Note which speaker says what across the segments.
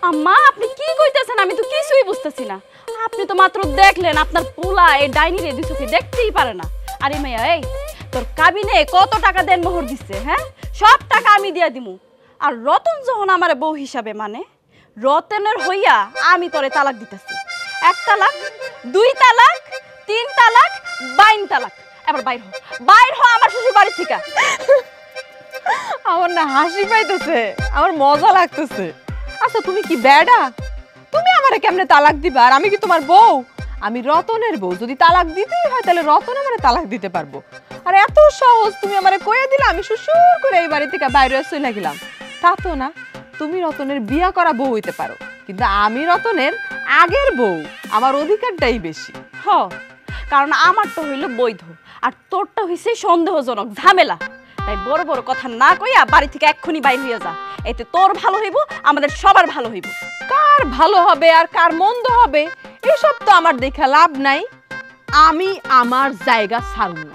Speaker 1: আম্মা আপনি কি কইতেছেন? আমি তো কিছুই বুঝতেছি না। আপনি তো মাত্র দেখলেন আপনার পোলা এই ডাইনির এই দুই চোখে দেখতেই পারে না। আরে মাইয়া, এই তোর কাবিনে কত টাকা দেন মোহর দিচ্ছে? হ্যাঁ, সব টাকা আমি দিয়া দিমু। আর রতন যখন আমার বউ হিসাবে মানে, রতনের হইয়া আমি তোরে তালাক দিতেছি। 1 তালাক, 2 তালাক, 3 তালাক, 22 তালাক। এবার বাইর হ, বাইর হ আমার শ্বশুর বাড়ি থেকে।
Speaker 2: আমার না হাসি পাইতেছে, আমার মজা লাগতেছে। আচ্ছা তুমি কি বেডা? তুমি আমারে কেমনে তালাক দিবা? আর আমি কি তোমার বউ? আমি রতনের বউ, যদি তালাক দিতেই হয় তাহলে রতন আমারে তালাক দিতে পারবো। আর এত সহজ তুমি আমারে কইয়া দিলা, আমি সুসুর করে এই বাড়ি থেকে বাইরে চলে গেলাম। তা তো না, তুমি রতনের বিয়া করা বউ হইতে পারো, কিন্তু আমি রতনের আগের বউ, আমার অধিকারটাই বেশি।
Speaker 1: হ, কারণ আমারটা হইল বৈধ আর তোরটা হইছে সন্দেহজনক ঝামেলা। তাই বড় বড় কথা না কইয়া বাড়ি থেকে এক্ষুনি বাইর হইয়া যা। এতে তোর ভালো হইব, আমাদের সবার ভালো হইব।
Speaker 2: কার ভালো হবে আর কার মন্দ হবে এসব তো আমার দেখা লাভ নাই। আমি আমার জায়গা ছাড়ব না।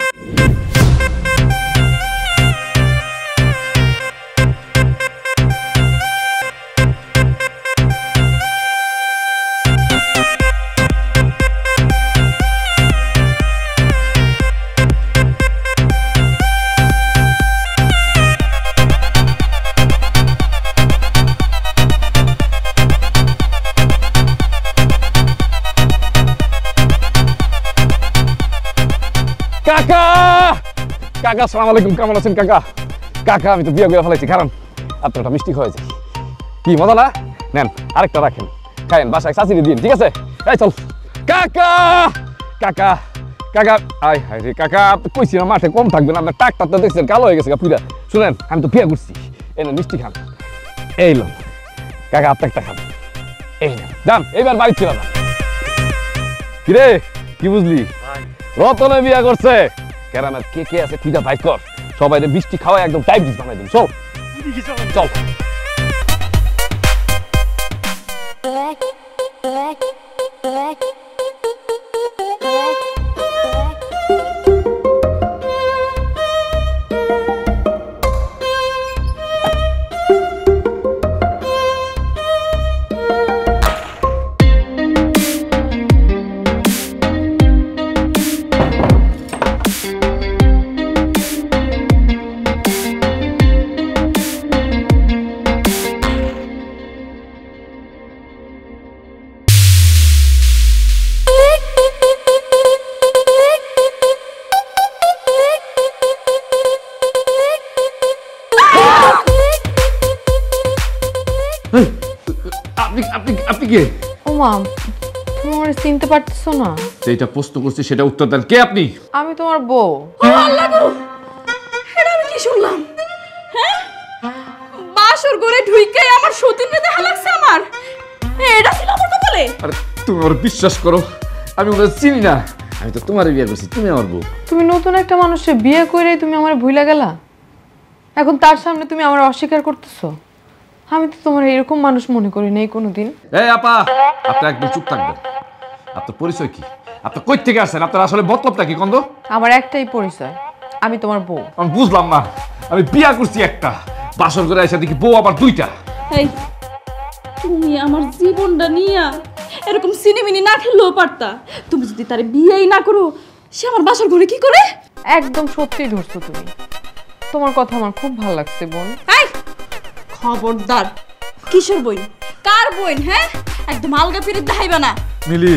Speaker 3: কাকা কাকা আসসালামু আলাইকুম, কেমন আছেন কাকা? কাকা আমি তো বিয়ে করে ফেলাইছি, কারণ আপনারটা মিষ্টি খাওয়াইছি। কি মজা না? নেন আরেকটা রাখেন, খাইন, বাসায় চাচিরে দিন, ঠিক আছে? এই চল কাকা। কাকা কাকা আয় হায় রে কাকা, কইছি না মাঠে কম থাকবেন, আপনার টাকটা তো দেখছেন কালো হয়ে গেছে পুরা। শুনেন, আমি তো বিয়ে করছি, এনে মিষ্টি খান। এই লো কাকা, আপনি একটা খান, এই নেন যান, এইবার বাড়ি ছিল না। কিরে কি বুঝলি? রতনে বিয়া করছে, গ্রামের কে কে আছে খুঁজা বাইক কর, সবাই বৃষ্টি খাওয়ায় একদম ডায়াবেটিস বানাই দিন। চল চল। আপনি কে?
Speaker 2: ও মা, তুমি আমার চিনতে পারতেছো না?
Speaker 3: যেটা প্রশ্ন করছি সেটা উত্তর দেন, কে আপনি?
Speaker 2: আমি তোমার বউ।
Speaker 1: এটা আমি কি শুনলাম? হ্যাঁ, বাসর ঘরে ঢুইকে আমার সতীনে দেখা লাগছে আমার। এটা ছিল আমার কপালে।
Speaker 3: আরে তুমি আমার বিশ্বাস করো, আমি ওদের চিনি না, আমি তো তোমার বিয়ে করছি, তুমি আমার বউ।
Speaker 2: তুমি নতুন একটা মানুষের বিয়ে করে তুমি আমার ভুলে গেলা, এখন তার সামনে তুমি আমার অস্বীকার করতেছো? আমি তো তোমার এরকম মানুষ মনে করি নাই কোনোদিন।
Speaker 3: এই আপা, আপনি একদম চুপ থাকবেন। আপনার পরিচয় কি? আপনি কই থেকে আসছেন? আপনার আসলে মতলবটা কি কন্দ?
Speaker 2: আমার একটাই পরিচয়, আমি তোমার বউ।
Speaker 3: আমি বুঝলাম না, আমি বিয়া করছি একটা, বাসর করে এসে দেখি বউ আবার 2টা।
Speaker 1: এই তুমি আমার জীবনটা নিয়া এরকম সিনেমিনি না খেললেও পারতা। তুমি যদি তার বিয়েই না করো, সে আমার বাসার ঘরে কি করে?
Speaker 2: একদম সত্যি ধরছো তুমি, তোমার কথা আমার খুব ভালো লাগছে বোন।
Speaker 1: এই খবরদার, কিশোর বই, কার বই? হ্যাঁ, একদম আলগা ফিরে দেখাইবা না।
Speaker 3: মিলি,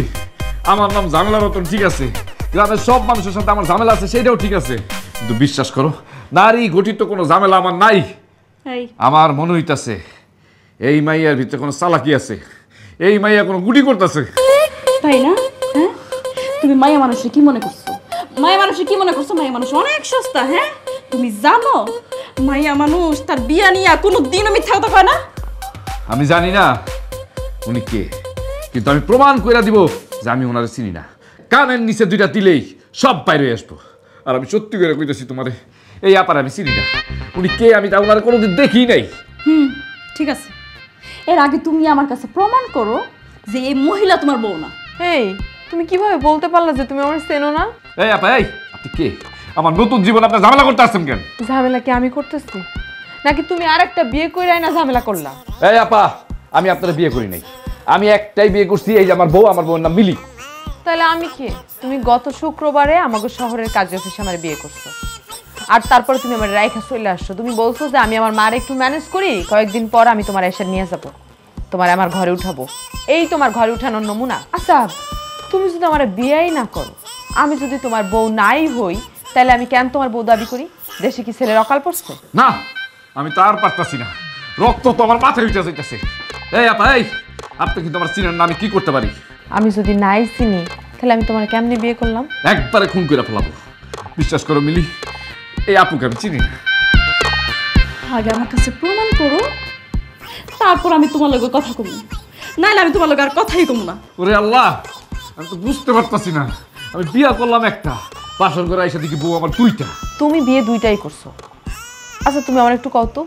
Speaker 3: আমার নাম ঝামেলা রতন, ঠিক আছে? গ্রামের সব মানুষের সাথে আমার ঝামেলা আছে, সেটাও ঠিক আছে, কিন্তু বিশ্বাস করো, নারী গঠিত কোনো ঝামেলা আমার নাই। আমার মনে হইতাছে এই মাইয়ার ভিতরে কোনো চালাকি আছে, এই মাইয়া কোনো গুটি করতেছে।
Speaker 1: তাই না? হ্যাঁ, তুমি মায়া মানুষে কি মনে করছো? মায়া মানুষে কি মনে করছো? মায়া মানুষ অনেক সস্তা। হ্যাঁ, তুমি জানো মায়া মানুষ তার বিয়া নিয়া কোনো দিনও মিথ্যা কথা কয় না।
Speaker 3: আমি জানি না উনি কে, কিন্তু আমি প্রমাণ করে দিব যে আমি ওনারে চিনি না। কানের নিচে 2টা দিলেই সব বাইরে আসবো। আর আমি সত্যি করে কইতেছি তোমারে, এই আপার আমি চিনি না, উনি কে আমি তা ওনারে কোনোদিন দেখি নাই।
Speaker 1: ঠিক আছে, এর আগে তুমি আমার কাছে প্রমাণ করো যে এই মহিলা তোমার বউ না।
Speaker 2: এই তুমি কিভাবে বলতে পারলে যে তুমি আমার চেনো না?
Speaker 3: এই আপা, এই আপনি কে? আমার নতুন জীবন আপনার ঝামেলা করতে আসছেন কেন?
Speaker 2: ঝামেলা কি আমি করতেছি, নাকি তুমি আরেকটা বিয়ে করে না ঝামেলা করলা?
Speaker 3: এই আপা, আমি আপনারা বিয়ে করি নাই। আমি একটাই বিয়ে করছি, এই যে আমার বউ, আমার বউয়ের নাম মিলি।
Speaker 2: তাহলে আমি কি? তুমি গত শুক্রবারে আমাকে শহরের কাজ অফিসে আমার বিয়ে করছো, আর তারপরে তুমি আমার রাইখা চলে আসছো। তুমি বলছো যে আমি আমার মার একটু ম্যানেজ করি, কয়েকদিন পর আমি তোমার এসে নিয়ে যাবো, তোমার আমার ঘরে উঠাবো। এই তোমার ঘরে উঠানোর নমুনা? আচ্ছা, তুমি যদি আমার বিয়েই না করো, আমি যদি তোমার বউ নাই হই, তাহলে আমি কেন তোমার বউ দাবি করি? দেশে কি ছেলের অকাল পড়ছে?
Speaker 3: না, আমি তার পারতাছি না, রক্ত তো আমার মাথায় উঠে যাইতেছে। এই আপা, এই আপনি কিন্তু আমার চিনেন না, আমি কি করতে পারি?
Speaker 2: আমি যদি নাই চিনি, তাহলে আমি তোমার কেমনে বিয়ে করলাম?
Speaker 3: একবারে খুন করে ফেলাবো। বিশ্বাস করো মিলি, এই আপুকে আমি চিনি না।
Speaker 1: আগে আমার কাছে প্রমাণ করো, তারপর আমি তোমার লগে কথা কমু, নাইলে আমি তোমার লগে আর কথাই কমু না।
Speaker 3: ওরে আল্লাহ, আমি তো বুঝতে পারতাছি না। আমি বিয়া করলাম একটা, বাসর করে এসে দেখি বউ আমার দুইটা।
Speaker 2: তুমি বিয়ে দুইটাই করছো। আচ্ছা, তুমি আমার একটু কও তো,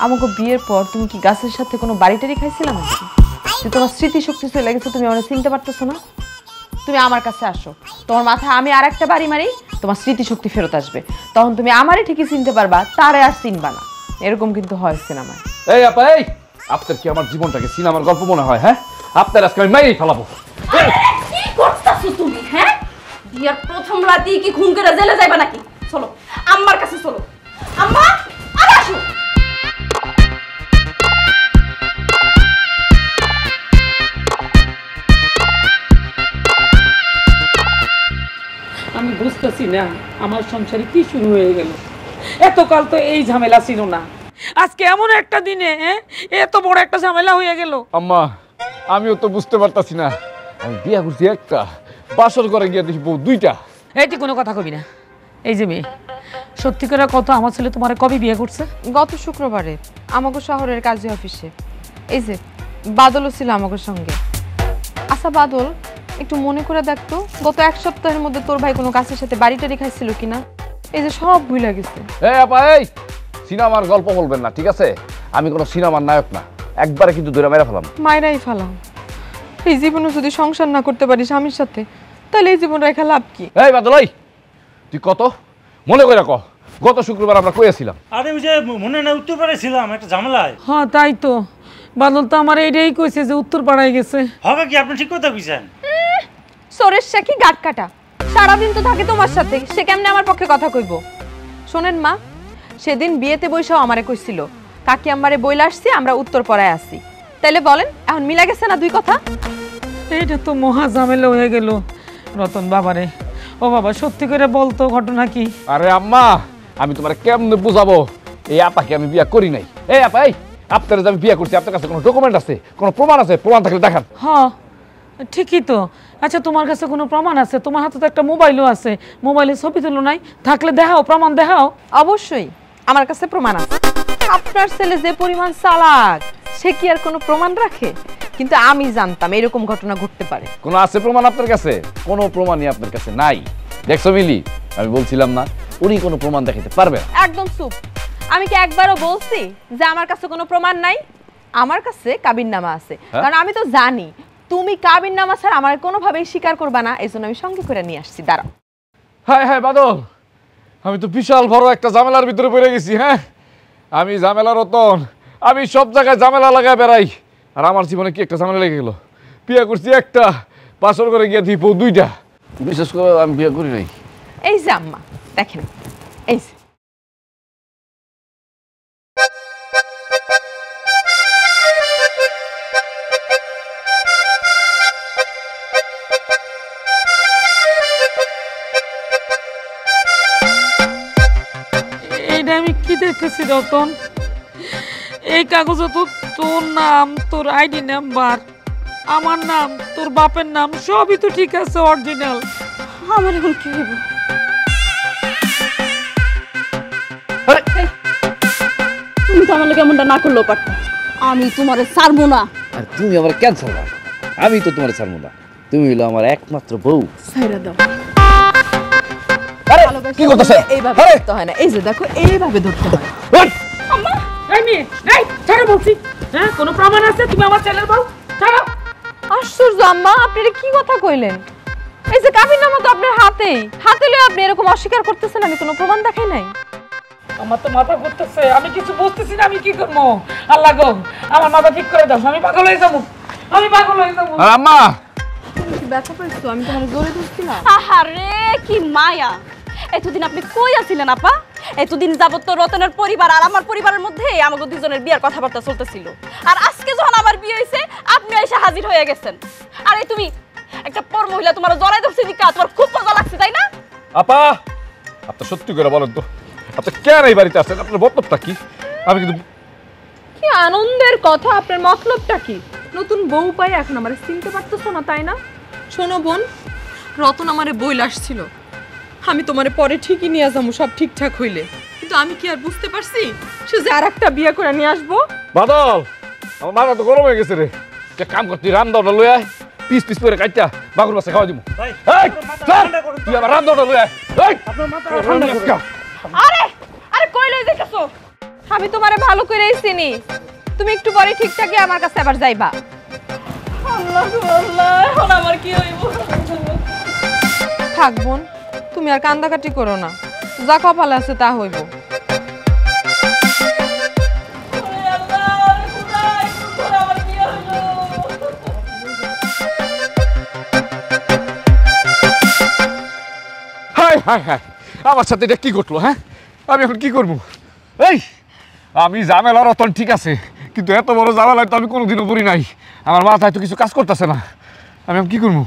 Speaker 2: আমাকে বিয়ের পর তুমি কি গাছের সাথে কোনো বাড়িটারি খাইছিলাম নাকি? যে তোমার স্মৃতিশক্তি চলে গেছে, তুমি আমার চিনতে পারতেছো না? তুমি আমার কাছে আসো, তোমার মাথায় আমি আর একটা বাড়ি মারি, তোমার স্মৃতিশক্তি ফেরত আসবে। তখন তুমি আমারই ঠিকই চিনতে পারবা, তারে আর চিনবা না। এরকম কিন্তু হয় সিনেমায়।
Speaker 3: এই আপা, এই আপনার কি আমার জীবনটাকে সিনেমার গল্প মনে হয়? হ্যাঁ, আপনার আজকে আমি মাইরেই ফেলাবো।
Speaker 1: কি করতেছো তুমি? হ্যাঁ, বিয়ার প্রথম রাতেই কি খুন করে জেলে যাইবা নাকি? চলো আম্মার কাছে, চলো আম্মা, আরে আসো।
Speaker 4: আমি বুঝতেছি না আমার সংসারে কি শুরু হয়ে গেল। এতকাল তো এই ঝামেলা ছিল না, আজকে এমন একটা দিনে এত বড় একটা ঝামেলা হয়ে গেল।
Speaker 3: আম্মা, আমিও তো বুঝতে পারতাছি না। আমি বিয়া করছি একটা, বাসর করে গিয়ে দেখি বউ দুইটা।
Speaker 4: এটি কোনো কথা কবি না। এই যে মেয়ে, সত্যি করে কত, আমার ছেলে তোমার কবে বিয়ে করছে?
Speaker 2: গত শুক্রবারে আমাকে শহরের কাজী অফিসে। এই যে বাদলও ছিল আমাকে সঙ্গে। আচ্ছা বাদল, একটু মনে করে দেখতো গত এক সপ্তাহের মধ্যে তোর ভাই কোনো কাছের সাথে বাড়িটারি খাইছিল কিনা? এই যে সব ভুলে গেছে।
Speaker 3: এই আপা, এই সিনেমার গল্প বলবেন না, ঠিক আছে? আমি কোনো সিনেমার নায়ক না, একবারে কিন্তু দূরে মেরে ফেলাম।
Speaker 2: মায়েরাই ফেলাম। এই জীবনে যদি সংসার না করতে পারি স্বামীর সাথে, তাহলে এই জীবন রেখা লাভ কি?
Speaker 3: এই বাদল, এই তুই কত মনে করে রাখো, গত শুক্রবার আমরা কইয়াছিলাম।
Speaker 5: আরে ওই যে মনে না উত্তর পাড়ায় ছিলাম একটা ঝামেলায়।
Speaker 4: হ্যাঁ তাই তো, বাদল তো আমার এইটাই কইছে যে উত্তর পাড়ায় গেছে।
Speaker 5: হবে কি, আপনি ঠিক কথা কইছেন।
Speaker 2: সোরের শাকি গাট কাটা, সারাদিন তো থাকে তোমার সাথে, সে কেমনে আমার পক্ষে কথা কইব? শোনেন মা, সেদিন বিয়েতে বৈশাও আমারে কইছিল কাকি আমারে বইলা আসছি আমরা উত্তর পড়ায় আসি। তাইলে বলেন এখন মিলা গেছে না দুই কথা?
Speaker 4: এইটা তো মহা ঝামেলা হয়ে গেল রতন বাবারে। ও বাবা, সত্যি করে বলতো ঘটনা কি?
Speaker 3: আরে আম্মা, আমি তোমার কেমনে বুঝাবো? এই আপাকে আমি বিয়া করি নাই। এই আপা, এই আপনার যে আমি বিয়া করছি, আপনার কাছে কোনো ডকুমেন্ট আছে, কোনো প্রমাণ আছে? প্রমাণ থাকলে দেখান।
Speaker 4: হ্যাঁ ঠিকই তো। আচ্ছা, তোমার কাছে কোনো প্রমাণ আছে? তোমার হাতে তো একটা মোবাইলও আছে, মোবাইলে ছবি তুলো নাই? থাকলে দেখাও, প্রমাণ দেখাও।
Speaker 2: অবশ্যই আমার কাছে প্রমাণ আছে। আপনার ছেলে যে পরিমাণ চালাক, সে কি আর কোনো প্রমাণ রাখে? কিন্তু আমি জানতাম এরকম ঘটনা ঘটতে পারে।
Speaker 3: কোনো আছে প্রমাণ আপনার কাছে? কোনো প্রমাণই আপনার কাছে নাই। দেখছো মিলি, আমি বলছিলাম না উনি কোনো প্রমাণ দেখাতে পারবে না।
Speaker 2: একদম চুপ। আমি কি একবারও বলছি যে আমার কাছে কোনো প্রমাণ নাই? আমার কাছে কাবিননামা আছে, কারণ আমি তো জানি তুমি কাবিননামা ছাড়া আমার কোনোভাবেই স্বীকার করবা না, এই জন্য আমি সঙ্গে করে নিয়ে আসছি। দাঁড়াও।
Speaker 3: হায় হায় বাদল, আমি তো বিশাল বড় একটা ঝামেলার ভিতরে পড়ে গেছি। হ্যাঁ, আমি ঝামেলা রতন, আমি সব জায়গায় ঝামেলা লাগায় বেড়াই, আর আমার জীবনে কি একটা ঝামেলা লেগে গেল। বিয়ে করছি একটা, বাসর করে গিয়ে দিই বউ দুইটা। বিশেষ করে আমি বিয়ে করি নাই।
Speaker 2: এই যে আম্মা দেখেন, এই যে
Speaker 4: এইটা আমি কি দেখতেছি রতন? এই কাগজে তো তোর নাম, তোর আইডি নাম্বার, আমার নাম, তোর বাপের নাম সবই তো ঠিক আছে, অরিজিনাল।
Speaker 1: আমার এখন কি হইব? তুমি তো আমার লোক এমনটা না করলেও পারতা। আমি তোমারে ছাড়বো না।
Speaker 3: আর তুমি আমার ক্যান্সার না, আমি তো তোমার ছাড়বো না। তুমি হলো আমার একমাত্র বউ।
Speaker 1: ছাইরা দাও।
Speaker 3: কি করতেছ?
Speaker 2: এইভাবে ধরতে হয় না, এই যে দেখো এইভাবে ধরতে হয়।
Speaker 4: আম্মা, এই মেয়ে, এই ছাড়ো বলছি। হ্যাঁ, কোনো প্রমাণ আছে তুমি আমার ছেলের বউ? ছাড়ো।
Speaker 2: আশ্চর্য আম্মা, আপনি এটা কি কথা কইলেন? এই যে কাবিননামা তো আপনার হাতেই, হাতে লয়ে আপনি এরকম অস্বীকার করতেছেন আমি কোনো প্রমাণ দেখাই নাই।
Speaker 4: আমার তো মাথা ঘুরতেছে, আমি কিছু বুঝতেছি না, আমি কি করবো। আল্লাহ গো, আমার মাথা ঠিক করে দাও, আমি পাগল হয়ে যাবো, আমি পাগল হয়ে যাবো।
Speaker 3: আর আম্মা
Speaker 2: তুমি কি ব্যথা পাইছো? আমি তোমার জোরে ধরছিলাম।
Speaker 1: আহারে কি মায়া! এতদিন আপনি কই আছিলেন আপা? এতদিন যাবত তো রতনের পরিবার আর আমার পরিবারের মধ্যে আমাদের দুজনের বিয়ার কথাবার্তা চলতেছিল, আর আজকে যখন আমার বিয়ে হয়েছে আপনি এসে হাজির হয়ে গেছেন। আরে তুমি একটা পর মহিলা, তোমার জড়াই ধরছে দিকা, তোমার খুব মজা লাগছে তাই না?
Speaker 3: আপা, আপনি সত্যি করে বলেন তো, আপনি কেন এই বাড়িতে আসছেন? আপনার মতলবটা কি? আমি কিন্তু
Speaker 2: কি আনন্দের কথা! আপনার মতলবটা কি? নতুন বউ পাই এখন আমারে চিনতে পারতেছো না তাই না? শোনো বোন, রতন আমারে বইল আসছিল আমি তোমারে পরে ঠিকই নিয়ে যাবো সব ঠিকঠাক হইলে, কিন্তু আমি কি আর বুঝতে পারছি সে যে আর একটা বিয়ে করে নিয়ে আসবো।
Speaker 3: বাদল, আমার মাথা তো গরম হয়ে গেছে রে। যে কাম করতি, রামদাওটা লই আয়, পিস পিস করে কাটটা বাগুর মাছে খাওয়া দিব।
Speaker 5: ভাই,
Speaker 3: এই,
Speaker 5: মাথা
Speaker 3: চল,
Speaker 5: ঠান্ডা করুন তো।
Speaker 3: তুই আমার রামদাওটা লই আয়। এই,
Speaker 5: আপনার মাথা ঠান্ডা করুন।
Speaker 1: আরে আরে কই লই যাইতাছো?
Speaker 2: আমি তোমারে ভালো করেই চিনি, তুমি একটু পরে ঠিকঠাকই আমার কাছে আবার যাইবা।
Speaker 1: আল্লাহ গো আল্লাহ, এখন আমার কি হইব?
Speaker 2: থাক বোন, তুমি আর কান্দাকাটি করো না, যা কপালে আছে তা হইব।
Speaker 1: ওরে আল্লাহ, ওরে খোদা, একটু পরে আমার কি হইব?
Speaker 3: হাই হাই হাই, আমার সাথে এটা কি ঘটলো? হ্যাঁ, আমি এখন কি করবো? এই, আমি ঝামেলা রতন ঠিক আছে, কিন্তু এত বড় ঝামেলায় তো আমি কোনোদিনও পড়ি নাই। আমার মাথায় তো কিছু কাজ করতেছে না, আমি এখন কি করবো?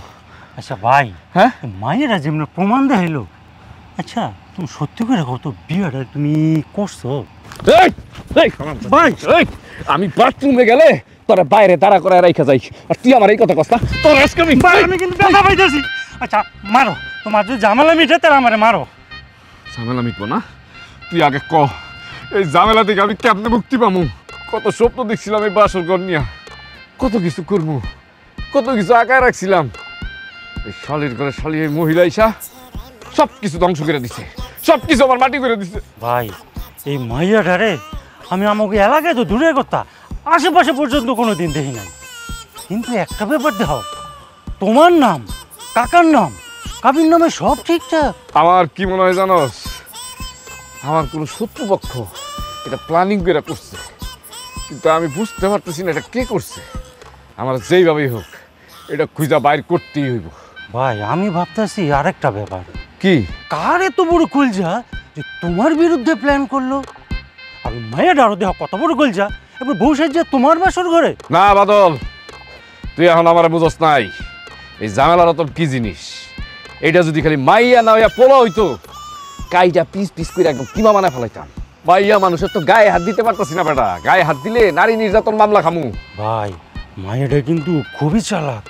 Speaker 5: আচ্ছা ভাই,
Speaker 3: হ্যাঁ,
Speaker 5: মায়েরা যেমন প্রমাণ দেখাইলো, আচ্ছা তুমি সত্যি করে কত বিয়েটা তুমি করছো?
Speaker 3: এই, এই,
Speaker 5: ভাই,
Speaker 3: এই, আমি বাথরুমে গেলে তোরা বাইরে দাঁড়া করে রাইখা যাই, আর তুই আমার এই কথা কস না? তোর আজকে আমি
Speaker 5: ভাই আমি কিন্তু ব্যথা পাইতেছি। আচ্ছা মারো, তোমার যদি ঝামেলা মিটে তাহলে আমারে মারো।
Speaker 3: ঝামেলা মিটবো না? তুই আগে ক, এই ঝামেলা থেকে আমি কেমনে মুক্তি পামু? কত স্বপ্ন দেখছিলাম এই বাসর ঘর নিয়া, কত কিছু করবো, কত কিছু আঁকায় রাখছিলাম। এই শালির ঘরে শালি এই মহিলা ইসা সব কিছু ধ্বংস করে দিছে, সব কিছু আমার মাটি করে দিছে।
Speaker 5: ভাই এই মাইয়াটারে আমি আমাকে এলাকায় তো দূরের কথা, আশেপাশে পর্যন্ত কোনো দিন দেখি নাই, কিন্তু একটা ব্যাপার দেখো, তোমার নাম, কাকার নাম, কাবির নামে সব ঠিকঠাক।
Speaker 3: আমার কি মনে হয় জানোস, আমার কোনো শত্রুপক্ষ এটা প্ল্যানিং করে করছে, কিন্তু আমি বুঝতে পারতেছি না এটা কে করছে। আমার যেইভাবেই হোক এটা খুঁজা বাইর করতেই হইব।
Speaker 5: ভাই আমি ভাবতেছি আরেকটা ব্যাপার,
Speaker 3: কি?
Speaker 5: কার এত বড় কলজা যে তোমার বিরুদ্ধে প্ল্যান করলো? আর মায়ের আরো দেহ কত বড় কলজা, এবার বউ সাজ্জা তোমার বাসর ঘরে।
Speaker 3: না বাদল, তুই এখন আমার বুঝস নাই এই ঝামেলার রতন কি জিনিস। এটা যদি খালি মাইয়া না হইয়া পোলা হইতো, কাইটা পিস পিস করে একদম কিমা বানায় ফেলাইতাম। মাইয়া মানুষের তো গায়ে হাত দিতে পারতাছি না বেটা, গায়ে হাত দিলে নারী নির্যাতন মামলা খামু।
Speaker 5: ভাই মায়েরা কিন্তু খুবই চালাক,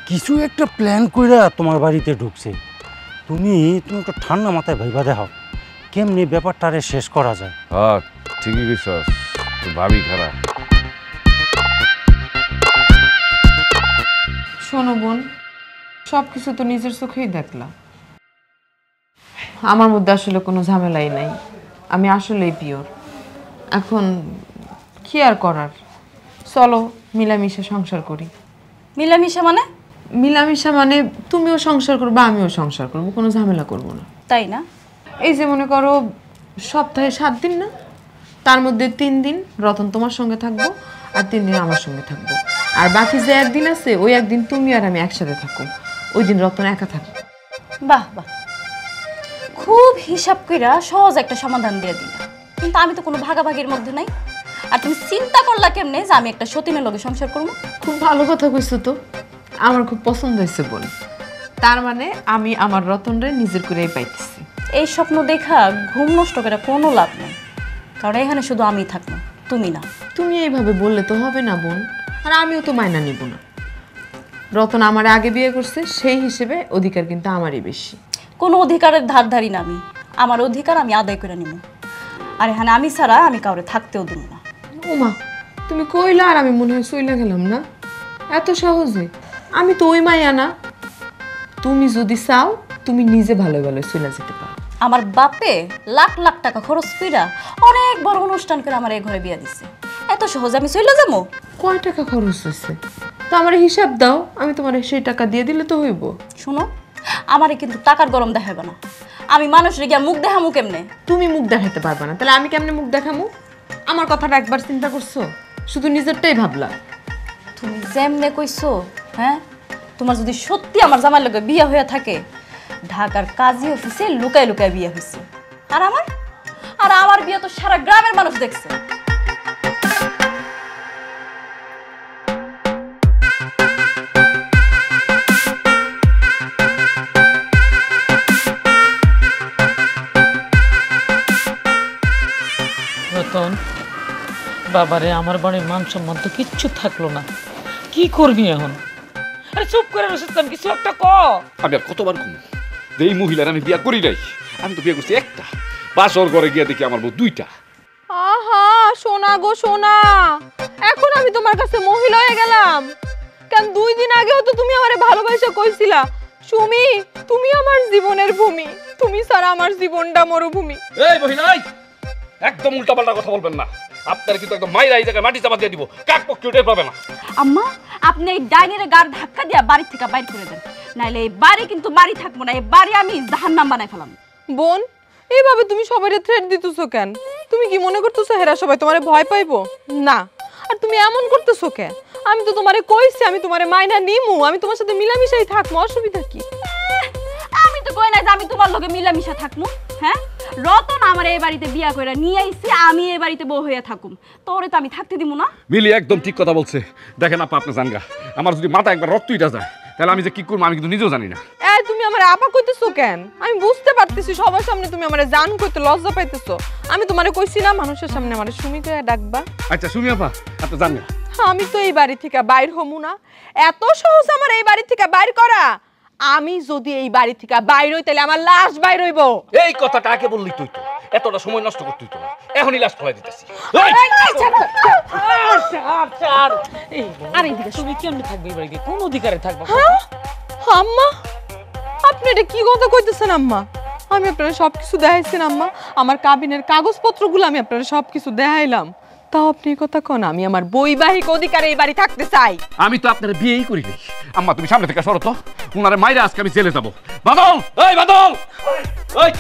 Speaker 5: কিছু একটা প্ল্যান কইরা তোমার বাড়িতে ঢুকছে। তুমি একটু ঠান্ডা মাথায় ভাইবা দেখাও কেমনি ব্যাপারটারে শেষ করা যায়।
Speaker 3: হ্যাঁ ঠিকই বিশ্বাস, তুই ভাবি খারাপ।
Speaker 2: শোনো বোন, সব কিছু তো নিজের চোখেই দেখলাম, আমার মধ্যে আসলে কোনো ঝামেলাই নাই, আমি আসলেই পিওর। এখন কি আর করার, চলো মিলামিশা সংসার করি।
Speaker 1: মিলামিশা মানে?
Speaker 2: মিলামিশা মানে তুমিও সংসার করবে আমিও সংসার করবো, কোনো ঝামেলা করব না।
Speaker 1: তাই না?
Speaker 2: এই যে মনে করো সপ্তাহে 7 দিন না, তার মধ্যে 3 দিন রতন তোমার সঙ্গে থাকবো আর 3 দিন আমার সঙ্গে থাকবো, আর বাকি যে একদিন আছে ওই একদিন তুমি আর আমি একসাথে থাকবো, ওই দিন রতন একা থাকবে।
Speaker 1: বাহ বাহ, খুব হিসাব কইরা সহজ একটা সমাধান দিয়ে দিলা, কিন্তু আমি তো কোনো ভাগাভাগির মধ্যে নাই। আর তুমি চিন্তা করলা কেমনে যে আমি একটা সতীনের লগে সংসার করবো?
Speaker 2: খুব ভালো কথা কইছো তো, আমার খুব পছন্দ হয়েছে বোন। তার মানে আমি আমার রতনরে নিজের করেই পাইতেছি।
Speaker 1: এই স্বপ্ন দেখা ঘুম নষ্ট করে কোনো লাভ নেই, কারণ এখানে শুধু আমি থাকবো, তুমি না।
Speaker 2: তুমি এইভাবে বললে তো হবে না বোন, আর আমিও তো মাইনা নিব না। রতন আমার আগে বিয়ে করছে, সেই হিসেবে অধিকার কিন্তু আমারই বেশি।
Speaker 1: কোনো অধিকারের ধার ধারি না আমি, আমার অধিকার আমি আদায় করে নিব, আর এখানে আমি ছাড়া আমি কাউরে থাকতেও দেব না।
Speaker 2: ওমা, তুমি কইলা আর আমি মনে হয় সইলা গেলাম না এত সহজে। আমি তো ওই মাইয়া না, তুমি যদি চাও তুমি নিজে ভালো ভালো সইলা যেতে পারো।
Speaker 1: আমার বাপে লাখ লাখ টাকা খরচ কইরা অনেক বড় অনুষ্ঠান করে আমার এই ঘরে বিয়া দিছে, এত সহজে আমি চলে যাবো?
Speaker 2: কয় টাকা খরচ হয়েছে তো আমার হিসাব দাও, আমি তোমার সেই টাকা দিয়ে দিলে তো হইব।
Speaker 1: শোনো, আমারে কিন্তু টাকার গরম দেখাবে না, আমি মানুষের গিয়া মুখ দেখামু কেমনে?
Speaker 2: তুমি মুখ দেখাইতে পারবে না, তাহলে আমি কেমনে মুখ দেখামু? আমার কথাটা একবার চিন্তা করছো? শুধু নিজেরটাই ভাবলা।
Speaker 1: তুমি যেমনে কইছো, হ্যাঁ, তোমার যদি সত্যি আমার জামাইয়ের লগে বিয়ে হয়ে থাকে, ঢাকার কাজী অফিসে লুকায় লুকায় বিয়ে হয়েছে। আর আমার বিয়ে তো সারা গ্রামের মানুষ দেখছে।
Speaker 4: রতন, বাবারে, আমার বাড়ির মান সম্মান তো কিচ্ছু থাকলো না, কি করবি এখন? আরে চুপ করে রসিস্তান, কিছু একটা ক।
Speaker 3: আমি আর কতবার কম যে এই মহিলার আমি বিয়া করি নাই, আমি তো বিয়ে করছি একটা। বাসর ঘরে গিয়ে দেখি আমার বউ দুইটা।
Speaker 2: আহা সোনা গো সোনা, এখন আমি তোমার কাছে মহিলা হয়ে গেলাম কেন? 2 দিন আগেও তো তুমি আমারে ভালোবাসা কইছিলা, সুমি তুমি আমার জীবনের ভূমি, তুমি ছাড়া আমার জীবনটা মরুভূমি।
Speaker 3: এই মহিলা, একদম উল্টাপাল্টা কথা বলবেন না। আপনার কিন্তু একদম মাইরা এই জায়গায় মাটি চাপা দিয়ে দিব, কাক পক্ষে টের পাবে না।
Speaker 1: আম্মা, আপনি এই ডাইনিরে গার ধাক্কা দিয়া বাড়ি থেকে বাইর করে দেন, নাইলে এই বাড়ি কিন্তু বাড়ি থাকবো না, এই বাড়ি আমি জাহান্নাম বানাই ফেলাম।
Speaker 2: বোন, এইভাবে তুমি সবাইরে থ্রেট দিতেছো কেন? তুমি কি মনে করতেছো হেরা সবাই তোমারে ভয় পাইবো? না। আর তুমি এমন করতেছো কেন? আমি তো তোমারে কইছি আমি তোমারে মাইনা নিমু, আমি তোমার সাথে মিলামিশাই থাকবো, অসুবিধা কি?
Speaker 1: আমি তো কই না যে আমি তোমার লগে মিলামিশা থাকমু। হ্যাঁ, রতন আমার এই বাড়িতে বিয়া কইরা নিয়ে আইছে, আমি এই বাড়িতে বউ হইয়া থাকুম, তোরে তো আমি থাকতে দিমু না।
Speaker 3: মিলি একদম ঠিক কথা বলছে। দেখেন আপা, আপনি জানগা, আমার যদি মাথা একবার রক্ত উঠা যায়, তাহলে আমি যে কি করবো আমি কিন্তু নিজেও জানি না।
Speaker 2: এই তুমি আমারে আপা কইতেছো কেন? আমি বুঝতে পারতেছি সবার সামনে তুমি আমারে জান কইতে লজ্জা পাইতেছো। আমি তোমারে কইছি না মানুষের সামনে আমারে সুমি কইয়া ডাকবা?
Speaker 3: আচ্ছা সুমি আপা, আপনি জানগা।
Speaker 2: আমি তো এই বাড়ি থেকে বাইর হমু না, এত সহজ আমার এই বাড়ি থেকে বাইর করা? আমি যদি এই বাড়ি থেকে বাইর হই তাহলে আমার লাশ বাইর হইব।
Speaker 3: এই কথাটা আগে বললি তুই তো, এতটা সময় নষ্ট করতে হইতো না, এখনই লাশ ফলাই দিতেছি।
Speaker 4: আরে তুমি কেমনে থাকবে এই বাড়িতে? কোন অধিকারে থাকবে?
Speaker 2: আম্মা, আপনি এটা কি কথা কইতেছেন আম্মা? আমি আপনারা সবকিছু দেখাইছি আম্মা, আমার কাবিনের কাগজপত্রগুলো আমি আপনারা সবকিছু দেখাইলাম, তাও আপনি এই কথা কন আমি আমার বৈবাহিক অধিকারে এই বাড়ি থাকতে চাই।
Speaker 3: আমি তো আপনার বিয়েই করি নাই। আম্মা তুমি সামনে থেকে সরো তো, উনারে মাইরা আজকে আমি জেলে যাবো। বাদল, এই বাদল, এই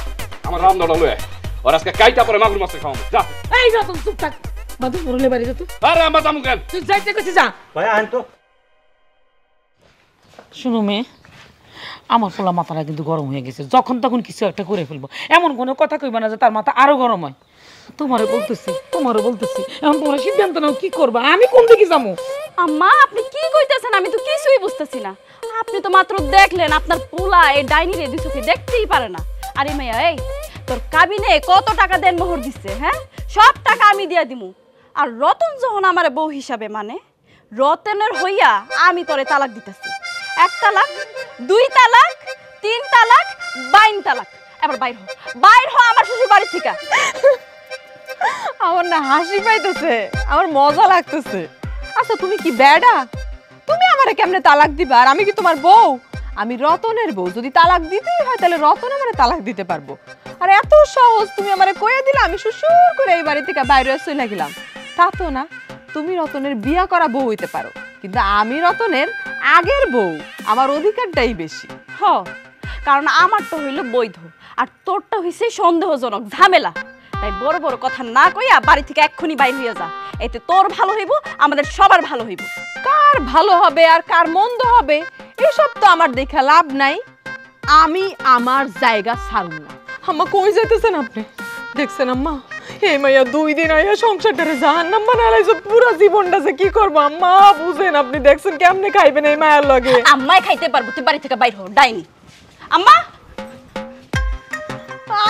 Speaker 3: আমার রামদাটা লয়ে আর আজকে কাইটা পরে মাগুর মাছ খাওয়াবো। যা।
Speaker 4: এই রতন চুপ থাক, বাদু মরলে বাড়ি যা। তুই
Speaker 3: আরে আম্মা যাবো কেন?
Speaker 4: তুই যাইতে কইছিস যা।
Speaker 5: ভাই আইন তো।
Speaker 4: শুনো মেয়ে, আমার পোলা মাথাটা কিন্তু গরম হয়ে গেছে, যখন তখন কিছু একটা করে ফেলবো, এমন কোনো কথা কইবা না যে তার মাথা আরো গরম হয়। তোমারে বলতেছি এখন তোমরা সিদ্ধান্ত নাও, কি করবা? আমি কোন দিকে যাবো?
Speaker 1: আম্মা, আপনি কি কইতেছেন? আমি তো কিছুই বুঝতেছি না। আপনি তো মাত্র দেখলেন আপনার পোলা এই ডাইনিরে দুই চোখে দেখতেই পারে না। আরে মাইয়া, এই তোর কাবিনে কত টাকা দেন মোহর দিচ্ছে, হ্যাঁ, সব টাকা আমি দিয়া দিমু। আর রতন যখন আমার বউ হিসাবে মানে, রতনের হইয়া আমি তোরে তালাক দিতেছি। 1 তালাক, 2 তালাক, 3 তালাক, 22 তালাক। এবার বাইর হ আমার শ্বশুর বাড়ি থেকে।
Speaker 2: আমার না হাসি পাইতেছে, আমার মজা লাগতেছে। আচ্ছা তুমি কি বেডা? তুমি আমারে কেমনে তালাক দিবা? আর আমি কি তোমার বউ? আমি রতনের বউ, যদি তালাক দিতেই হয় তাহলে রতন আমারে তালাক দিতে পারবো। আর এত সহজ তুমি আমারে কইয়া দিলা, আমি সুসুর করে এই বাড়ি থেকে বাইরে চলে গেলাম। তা তো না, তুমি রতনের বিয়া করা বউ হইতে পারো, কিন্তু আমি রতনের আগের বউ, আমার অধিকারটাই বেশি।
Speaker 1: হ, কারণ আমার তো হইল বৈধ, আর তোরটা হইছে সন্দেহজনক ঝামেলা। তাই বড় বড় কথা না কইয়া বাড়ি থেকে এক্ষুনি বাইর হইয়া যা, এতে তোর ভালো হইব, আমাদের সবার ভালো হইব।
Speaker 2: কার ভালো হবে আর কার মন্দ হবে এসব তো আমার দেখে লাভ নাই। আমি আমার জায়গা ছাড়ব না। আম্মা কই যাইতেছেন আপনি? দেখছেন আম্মা, এই মাইয়া 2 দিন আইয়া সংসারটারে জাহান্নাম বানাইছে, পুরো জীবনটা যে কি করব আম্মা বুঝেন? আপনি দেখছেন কেমনে খাইবেন এই মায়ের লগে?
Speaker 1: আম্মাই খাইতে পারবো, তুই বাড়ি থেকে বাইর হ ডাইনি। আম্মা,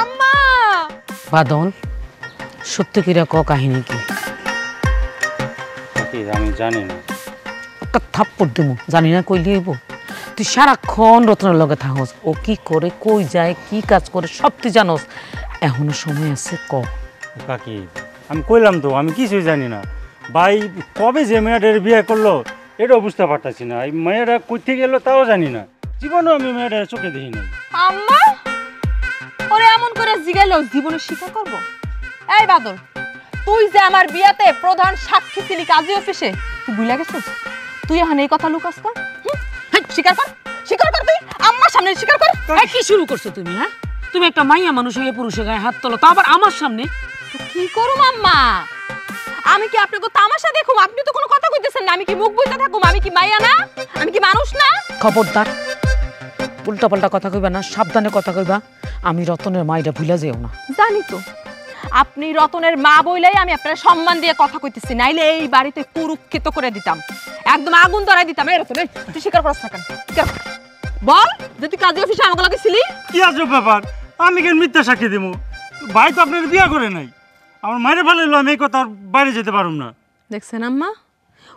Speaker 2: আম্মা
Speaker 4: বাদন, সত্য কিরা ক কাহিনী কি?
Speaker 5: আমি জানি না।
Speaker 4: একটা থাপ্পড় দেবো, জানি না কইলি হইব? তুই সারাক্ষণ রত্নের লগে থাকস, ও কি করে, কই যায়, কি কাজ করে সব তুই জানোস। এখনো সময় আছে, ক।
Speaker 5: কাকি আমি কইলাম তো আমি কিছুই জানি না। ভাই কবে যে মেয়েটার বিয়ে করলো এটাও বুঝতে পারতাছি না। এই মেয়েটা কোথায় গেল তাও জানি না। জীবনেও আমি মেয়েটার চোখে দেখি নাই।
Speaker 2: আম্মা ওরে এমন করে জিগাইলো জীবনে স্বীকার করব? এই বাদল, তুই যে আমার বিয়াতে প্রধান সাক্ষী ছিলি কাজী অফিসে, তুই ভুলে গেছিস? তুই এখন এই কথা লুকাস না? স্বীকার কর, স্বীকার কর, তুই আম্মার সামনে স্বীকার কর।
Speaker 4: কি শুরু করছো তুমি? হ্যাঁ, তুমি একটা মাইয়া মানুষ হয়ে পুরুষের গায়ে হাত তোলো, তা আবার আমার সামনে।
Speaker 2: তো কি করুম আম্মা? আমি কি আপনাকে তামাশা দেখুম? আপনি তো কোনো কথা কইতেছেন না। আমি কি মুখ বুঝতে থাকুম? আমি কি মাইয়া না? আমি কি মানুষ না?
Speaker 4: খবরদার উল্টা পাল্টা কথা কইবা না, সাবধানে কথা কইবা। আমি রতনের মাইটা ভুলে যেও না।
Speaker 2: জানি তো আপনি রতনের মা বইলাই আমি আপনার সম্মান দিয়ে কথা কইতেছি, নাইলে এই বাড়িতে কুরুক্ষেত করে দিতাম, একদম আগুন ধরাই দিতাম। এই রতন, তুই স্বীকার করছ না কেন? বল যে তুই কাজী অফিসে আমাকে লাগেছিলি।
Speaker 5: কি আজব ব্যাপার, আমি কেন মিথ্যা সাক্ষী দেবো? ভাই তো আপনার বিয়া করে নাই, আমার মায়ের ফেলাইলো, আমি এই কথা বাইরে যেতে পারুম না।
Speaker 2: দেখছেন আম্মা,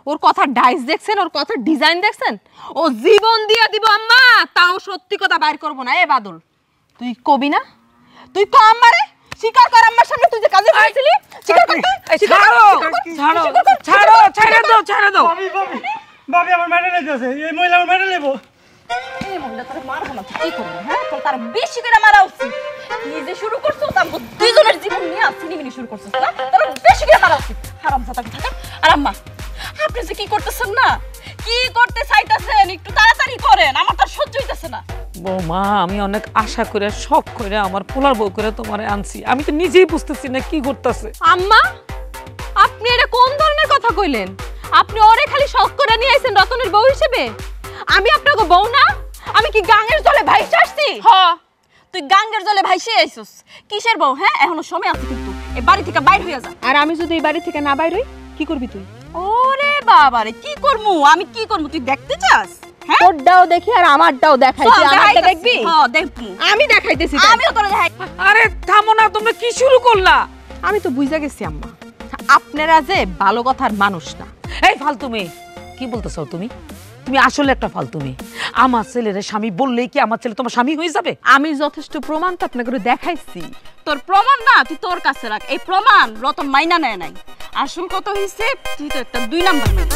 Speaker 2: ওর কথা ডাইস দেখছেন, ওর কথা ডিজাইন দেখছেন? ও জীবন দিয়ে দিব আম্মা, তাও সত্যি কথা বাইর করবো না। এ বাদল, তুই কবি না? তুই তো আম্মারে স্বীকার কর, আম্মার সামনে তুই যে কাজে করেছিলি স্বীকার করতে।
Speaker 4: ছাড়ো ছাড়ো ছাড়ো, ছেড়ে দাও ছেড়ে দাও।
Speaker 5: ভাবি ভাবি ভাবি, আমার মেডেল আছে, এই মহিলা আমার মেডেল নেবো।
Speaker 1: এই মহিলা তোরে মারবো না, তুই কি করবি? হ্যাঁ, তোর তার বেশি করে মারা উচিত। তুই যে শুরু করছো, তারপর দুইজনের জীবন নিয়ে চিনিমিনি শুরু করছিস না? তোর বেশি করে মারা উচিত। হারামজাদা কোথাকার। আর আম্মা, আপনি যে কি করতেছেন না, কি করতে চাইতেছেন, একটু তাড়াতাড়ি করেন, আমার তার সহ্য হইতেছে না।
Speaker 4: বৌমা, আমি অনেক আশা করে শখ করে আমার পোলার বউ করে তোমারে আনছি, আমি তো নিজেই বুঝতেছি না কি করতেছে।
Speaker 2: আম্মা, আপনি এটা কোন ধরনের কথা কইলেন? আপনি ওরে খালি শখ করে নিয়ে আইছেন রতনের বউ হিসেবে? আমি আপনাকে বউ না? আমি কি গাঙের জলে ভাইসে আসছি?
Speaker 1: হ, তুই গাঙ্গের জলে ভাইসে আইছস। কিসের বউ? হ্যাঁ, এখনো সময় আছে, কিন্তু এই বাড়ি থেকে বাইর হইয়া যা।
Speaker 2: আর আমি যদি এই বাড়ি থেকে না বাইর হই, কি করবি তুই?
Speaker 1: ওরে বাবারে, কি করমু আমি? কি করমু তুই দেখতে চাস? হ্যাঁ,
Speaker 2: তোরটাও দেখি আর আমারটাও দেখাই। তুই আমারটা দেখবি?
Speaker 1: হ্যাঁ, দেখবি।
Speaker 2: আমি দেখাইতেছি।
Speaker 1: আমিও তোরে দেখাই।
Speaker 4: আরে থামো না, তোমরা কি শুরু করলা?
Speaker 2: আমি তো বুঝা গেছি আম্মা, আপনারা যে ভালো কথার মানুষ না।
Speaker 4: এই ফালতু মেয়ে, কি বলতেছো তুমি? তুমি আসলে একটা ফালতু মেয়ে। আমার ছেলের স্বামী বললেই কি আমার ছেলে তোমার স্বামী হয়ে যাবে?
Speaker 2: আমি যথেষ্ট প্রমাণ তো আপনাকে দেখাইছি।
Speaker 1: তোর প্রমাণ না তুই তোর কাছে রাখ, এই প্রমাণ রতন মাইনা নেয় নাই। আসল কত হইছে, তুই তো একটা 2 নাম্বার মেয়ে।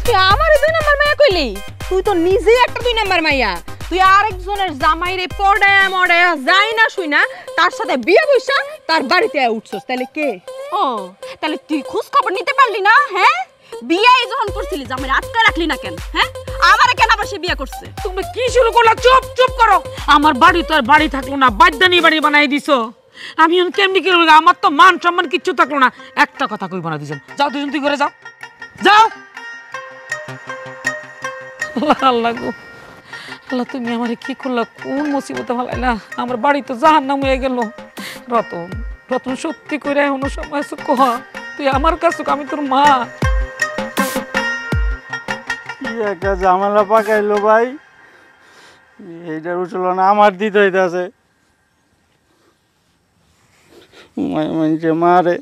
Speaker 2: তুই আমারে 2 নাম্বার মাইয়া কইলি? তুই তো নিজেই একটা 2 নাম্বার মাইয়া। তুই আরেকজনের জামাইরে পড়ায়া মড়ায়া যাই না শুই না, তার সাথে বিয়ে বইসা তার বাড়িতে উঠছস। তাহলে কে?
Speaker 1: ও, তাহলে তুই খোঁজ খবর নিতে পারলি না? হ্যাঁ, বিয়ে যখন করছিলি জামাইরে আটকা রাখলি না কেন? হ্যাঁ, আমারে কেন আবার সে বিয়ে করছে?
Speaker 4: তুমি কি শুরু করলা? চুপ চুপ করো। আমার বাড়ি তো আর বাড়ি থাকলো না, বাদ্যানি বাড়ি বানাই দিছো। আমি কেমনি কি করব? আমার তো মান সম্মান কিচ্ছু থাকলো না। একটা কথা কইব না দুজন। যাও দুজন, তুই করে যাও, যাও। আল্লাহ গো, আল্লাহ তুমি আমারে কি করলা? কোন মুসিবতে ফেলাইলা? আমার বাড়ি তো জাহান্নাম হয়ে গেল। রতন, রতন সত্যি করে এখনো সময় আছে, কহ তুই আমার কাছে, আমি তোর মা।
Speaker 5: কি একটা ঝামেলা পাকাইলো ভাই, এইটার উচলনা আমার দিতে হইতেছে। মানুষে মারে,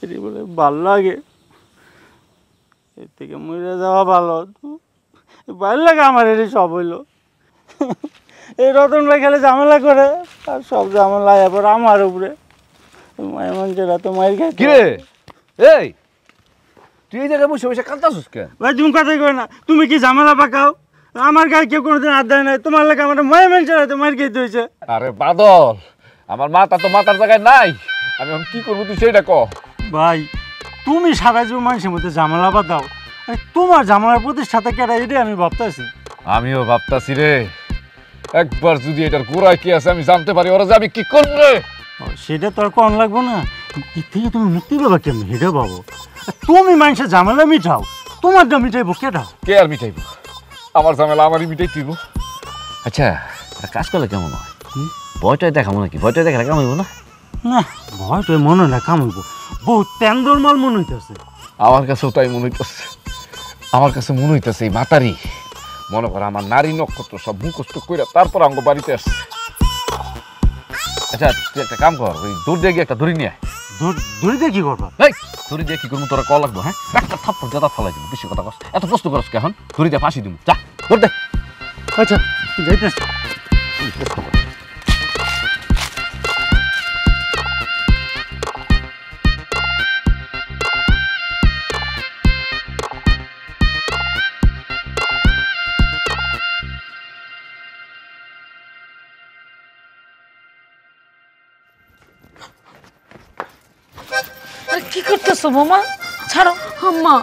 Speaker 5: এটি বলে ভাল লাগে, এর থেকে মরে যাওয়া ভালো। ভাল লাগে আমার, এটি সব হইলো। এই রতন ভাই খেলে ঝামেলা করে, আর সব ঝামেলা এবার আমার উপরে। মায়ের মানুষেরা তো মায়ের খাই।
Speaker 3: কি রে, এই তুই এই জায়গায় বসে বসে কাঁদতাছিস কেন?
Speaker 5: ভাই তুমি কথাই কই না, তুমি কি ঝামেলা পাকাও? আমার গায়ে কেউ কোনোদিন হাত দেয় নাই, তোমার লাগে আমার মায়ের মানুষেরা তো মায়ের খেতে হয়েছে।
Speaker 3: আরে বাদল, আমার মাথা তো মাথার জায়গায় নাই, আমি এখন কি করবো তুই সেইটা কহ।
Speaker 5: ভাই তুমি সারা জীবন মানুষের মধ্যে ঝামেলা পাতাও, তোমার ঝামেলার প্রতিষ্ঠাতা কেটে, এটাই আমি ভাবতেছি।
Speaker 3: আমিও ভাবতাছি রে, একবার যদি এটার গোড়ায় কি আছে আমি জানতে পারি, ওরা যে আমি কি করবো রে।
Speaker 5: সেটা তো আর কম লাগবো না, এর থেকে তুমি মুক্তি পাবা কেমন সেটা পাবো। তুমি মানুষের ঝামেলা মিটাও, তোমারটা মিটাইবো কেটা?
Speaker 3: কে আর মিটাইব? আমার ঝামেলা আমারই মিটাই দিব।
Speaker 6: আচ্ছা, একটা কাজ করলে কেমন হয়? ভয়টাই দেখাবো নাকি? ভয়টাই দেখালে কেমন হইব না?
Speaker 5: না, ভয়টা মনে না কামাইবো, বহুত তেন্দর মাল মনে হইতেছে।
Speaker 3: আমার কাছেও তাই মনে হইতেছে। আমার কাছে মনে হইতেছে এই মাতারি মনে করো আমার নারী নক্ষত্র সব মুখস্থ করে তারপর আঙ্গ বাড়িতে আসছে।
Speaker 6: আচ্ছা, তুই একটা কাম কর, ওই দূর দিয়ে গিয়ে একটা দড়ি নিয়ে আয়।
Speaker 5: দড়ি দিয়ে কি করবা?
Speaker 6: এই দড়ি দিয়ে কি করবো তোরা কল লাগবো? হ্যাঁ, একটা থাপ্পড় দাদা ফেলাই দিব। বেশি কথা কস, এত প্রশ্ন করস কে? এখন দড়ি দিয়ে ফাঁসি দিব, যা দৌড় দে।
Speaker 5: আচ্ছা যাইতেছি।
Speaker 4: কি করতেছো মামা? ছাড়ো।
Speaker 2: আম্মা,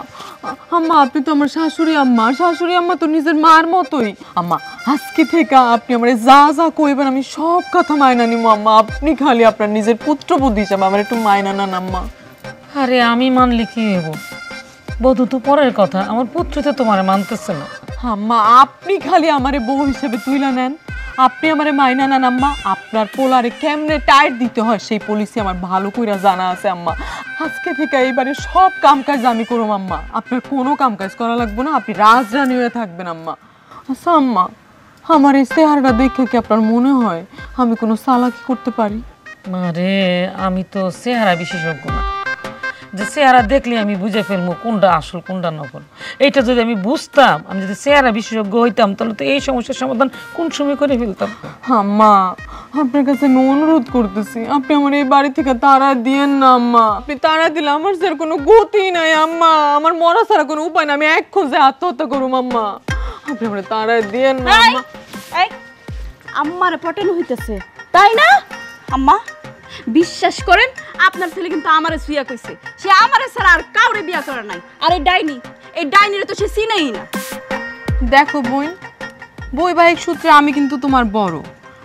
Speaker 2: আম্মা আপনি তো আমার শাশুড়ি আম্মা, শাশুড়ি আম্মা তো নিজের মার মতোই। আম্মা আজকে থেকে আপনি আমার যা যা কইবেন আমি সব কথা মাইনা নিব আম্মা। আপনি খালি আপনার নিজের পুত্রবধূ হিসাবে আমার একটু মাইনা নেন আম্মা।
Speaker 4: আরে আমি মানলে কি হইব? বধূ তো পরের কথা, আমার পুত্র তো তোমার মানতেছে না।
Speaker 2: আম্মা আপনি খালি আমারে বউ হিসেবে তুইলা নেন, আপনি আমারে মাইনা নেন আম্মা। আপনার পোলারে কেমনে টাইট দিতে হয় সেই পলিসি আমার ভালো কইরা জানা আছে আম্মা। আজকে থেকে এইবারে সব কাম কাজ আমি করব আম্মা, আপনার কোনো কাম কাজ করা লাগবে না, আপনি রাজরানী হয়ে থাকবেন আম্মা। আচ্ছা আম্মা, আমার এই চেহারাটা দেখে কি আপনার মনে হয় আমি কোনো চালাকি করতে পারি?
Speaker 4: আরে আমি তো চেহারা বিশেষজ্ঞ না যে চেহারা দেখলে আমি বুঝে ফেলবো কোনটা আসল কোনটা নকল। এইটা যদি আমি বুঝতাম, আমি যদি চেহারা বিশেষজ্ঞ হইতাম, তাহলে তো এই সমস্যার সমাধান কোন সময় করে ফেলতাম।
Speaker 2: আম্মা আপনার কাছে আমি অনুরোধ করতেছি, আপনি আমার এই বাড়ি থেকে তাড়া দিয়েন না আম্মা। আপনি তাড়া দিলে আমার স্যার কোনো গতি নাই আম্মা, আমার মরা ছাড়া কোনো উপায় না, আমি এক খোঁজে আত্মহত্যা করুম আম্মা। আপনি আমার তাড়া দিয়েন না আম্মা।
Speaker 1: এই আম্মারে পটানো হইতেছে তাই না? আম্মা বিশ্বাস করেন আপনার ছেলে কিন্তু আমারে সুইয়া কইছে, সে আমারে ছাড়া আর কাউরে বিয়া করে নাই। আর এই ডাইনিরে তো সে চিনেই না।
Speaker 2: দেখো বোন, বৈবাহিক সূত্রে আমি কিন্তু তোমার বড়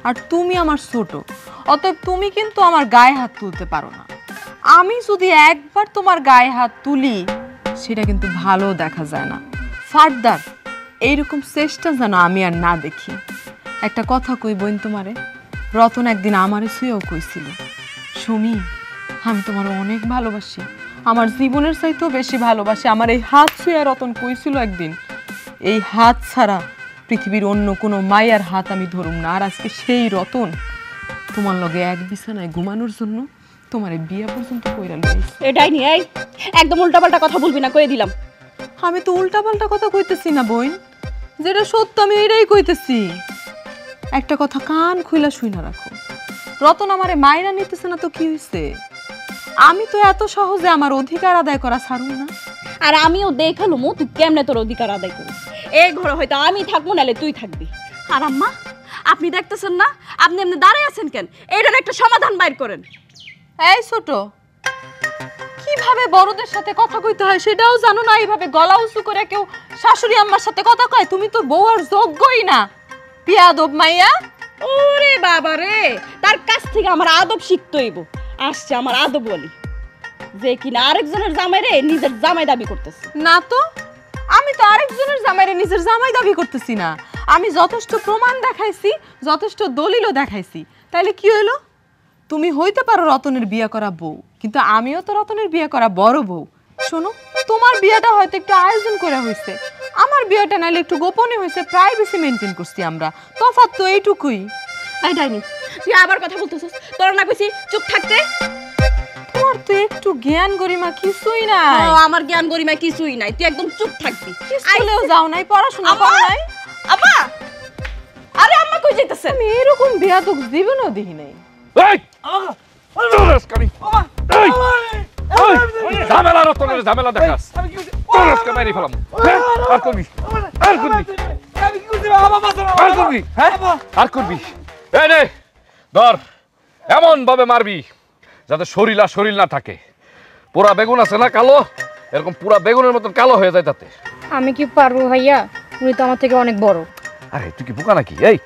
Speaker 2: আর তুমি আমার ছোট, অতএব তুমি কিন্তু আমার গায়ে হাত তুলতে পারো না। আমি যদি একবার তোমার গায়ে হাত তুলি সেটা কিন্তু ভালো দেখা যায় না। ফার্দার এইরকম চেষ্টা যেন আমি আর না দেখি। একটা কথা কই বোন তোমারে, রতন একদিন আমারে ছুঁয়েও কইছিল, সুমি আমি তোমার অনেক ভালোবাসি, আমার জীবনের চাইতেও বেশি ভালোবাসি। আমার এই হাত ছুঁয়ে রতন কইছিল একদিন, এই হাত ছাড়া পৃথিবীর অন্য কোনো মায়ের হাত আমি ধরুম না। আর আজকে সেই রতন তোমার লগে এক বিছানায় ঘুমানোর জন্য তোমার বিয়ে পর্যন্ত কইরা লইছে।
Speaker 1: এই ডাইনি এই একদম উল্টাপাল্টা কথা বলবি না, কয়ে দিলাম।
Speaker 2: আমি তো উল্টাপাল্টা কথা কইতেছি না বোন, যেটা সত্য আমি এটাই কইতেছি। একটা কথা কান খুইলা শুইনা রাখো, রতন আমারে মাইরা নিতেছে না তো কি হইছে? আমি তো এত সহজে আমার অধিকার আদায় করা ছাড়ুম না।
Speaker 1: আর আমিও দেখালুম তুই কেমনে তোর অধিকার আদায় করিস। এই ঘরে হয়তো আমি থাকবো, নাহলে তুই থাকবি। আর আম্মা আপনি দেখতেছেন না আপনি এমনি দাঁড়ায় আছেন কেন? এইটার একটা সমাধান বাইর করেন।
Speaker 2: এই ছোট, কিভাবে বড়দের সাথে কথা কইতে হয় সেটাও জানো না? এইভাবে গলা উঁচু করে কেউ শাশুড়ি আম্মার সাথে কথা কয়? তুমি তো বউ আর যোগ্যই না, বিয়াদব মাইয়া।
Speaker 1: ওরে বাবা রে, তার কাছ থেকে আমার আদব শিখতে হইব। আসছে আমার আদব বলি, যে কিনা আরেকজনের জামাইরে নিজের জামাই দাবি করতেছে।
Speaker 2: না তো, আমি তো আরেকজনের জামাইরে নিজের জামাই দাবি করতেছি না। আমি যথেষ্ট প্রমাণ দেখাইছি, যথেষ্ট দলিলও দেখাইছি। তাইলে কি হইলো? তুমি হইতে পারো রতনের বিয়ে করা বউ, কিন্তু আমিও তো রতনের বিয়ে করা বড় বউ। শোনো, তোমার বিয়েটা হয়তো একটু আয়োজন করে হয়েছে, আমার বিয়েটা নাইলে একটু গোপনে হয়েছে, প্রাইভেসি মেনটেন করছি আমরা। তফাৎ তো এইটুকুই।
Speaker 1: এই ডাইনি তুই আবার কথা বলতেছিস? তোর না কইছি চুপ থাকতে?
Speaker 2: তোমার তো একটু জ্ঞান গরিমা কিছুই নাই।
Speaker 1: আমার জ্ঞান গরিমা কিছুই নাই, তুই একদম চুপ থাকবি।
Speaker 2: স্কুলেও যাও নাই, পড়াশোনা করো নাই।
Speaker 1: আম্মা, আরে আম্মা কই যাইতেছেন?
Speaker 2: আমি এরকম বিয়াদক জীবনেও দেখি নাই।
Speaker 3: এই তোরস্কানি এই ঝামেলা রতনের ঝামেলা দেখাস, তোরস্কা মারি ফেলাম। আর করবি আর করবি
Speaker 7: আমি কি করছি বাবা?
Speaker 3: আর করবি হ্যাঁ আর করবি। এই নে ধর, এমন ভাবে মারবি যাতে শরীর না থাকে। পুরা বেগুন আছে না কালো, এরকম পুরা বেগুনের মতন কালো হয়ে যায় তাতে।
Speaker 8: আমি কি পারবো ভাইয়া? উনি তো আমার থেকে অনেক বড়।
Speaker 3: আরে তুই কি বোকা নাকি? এই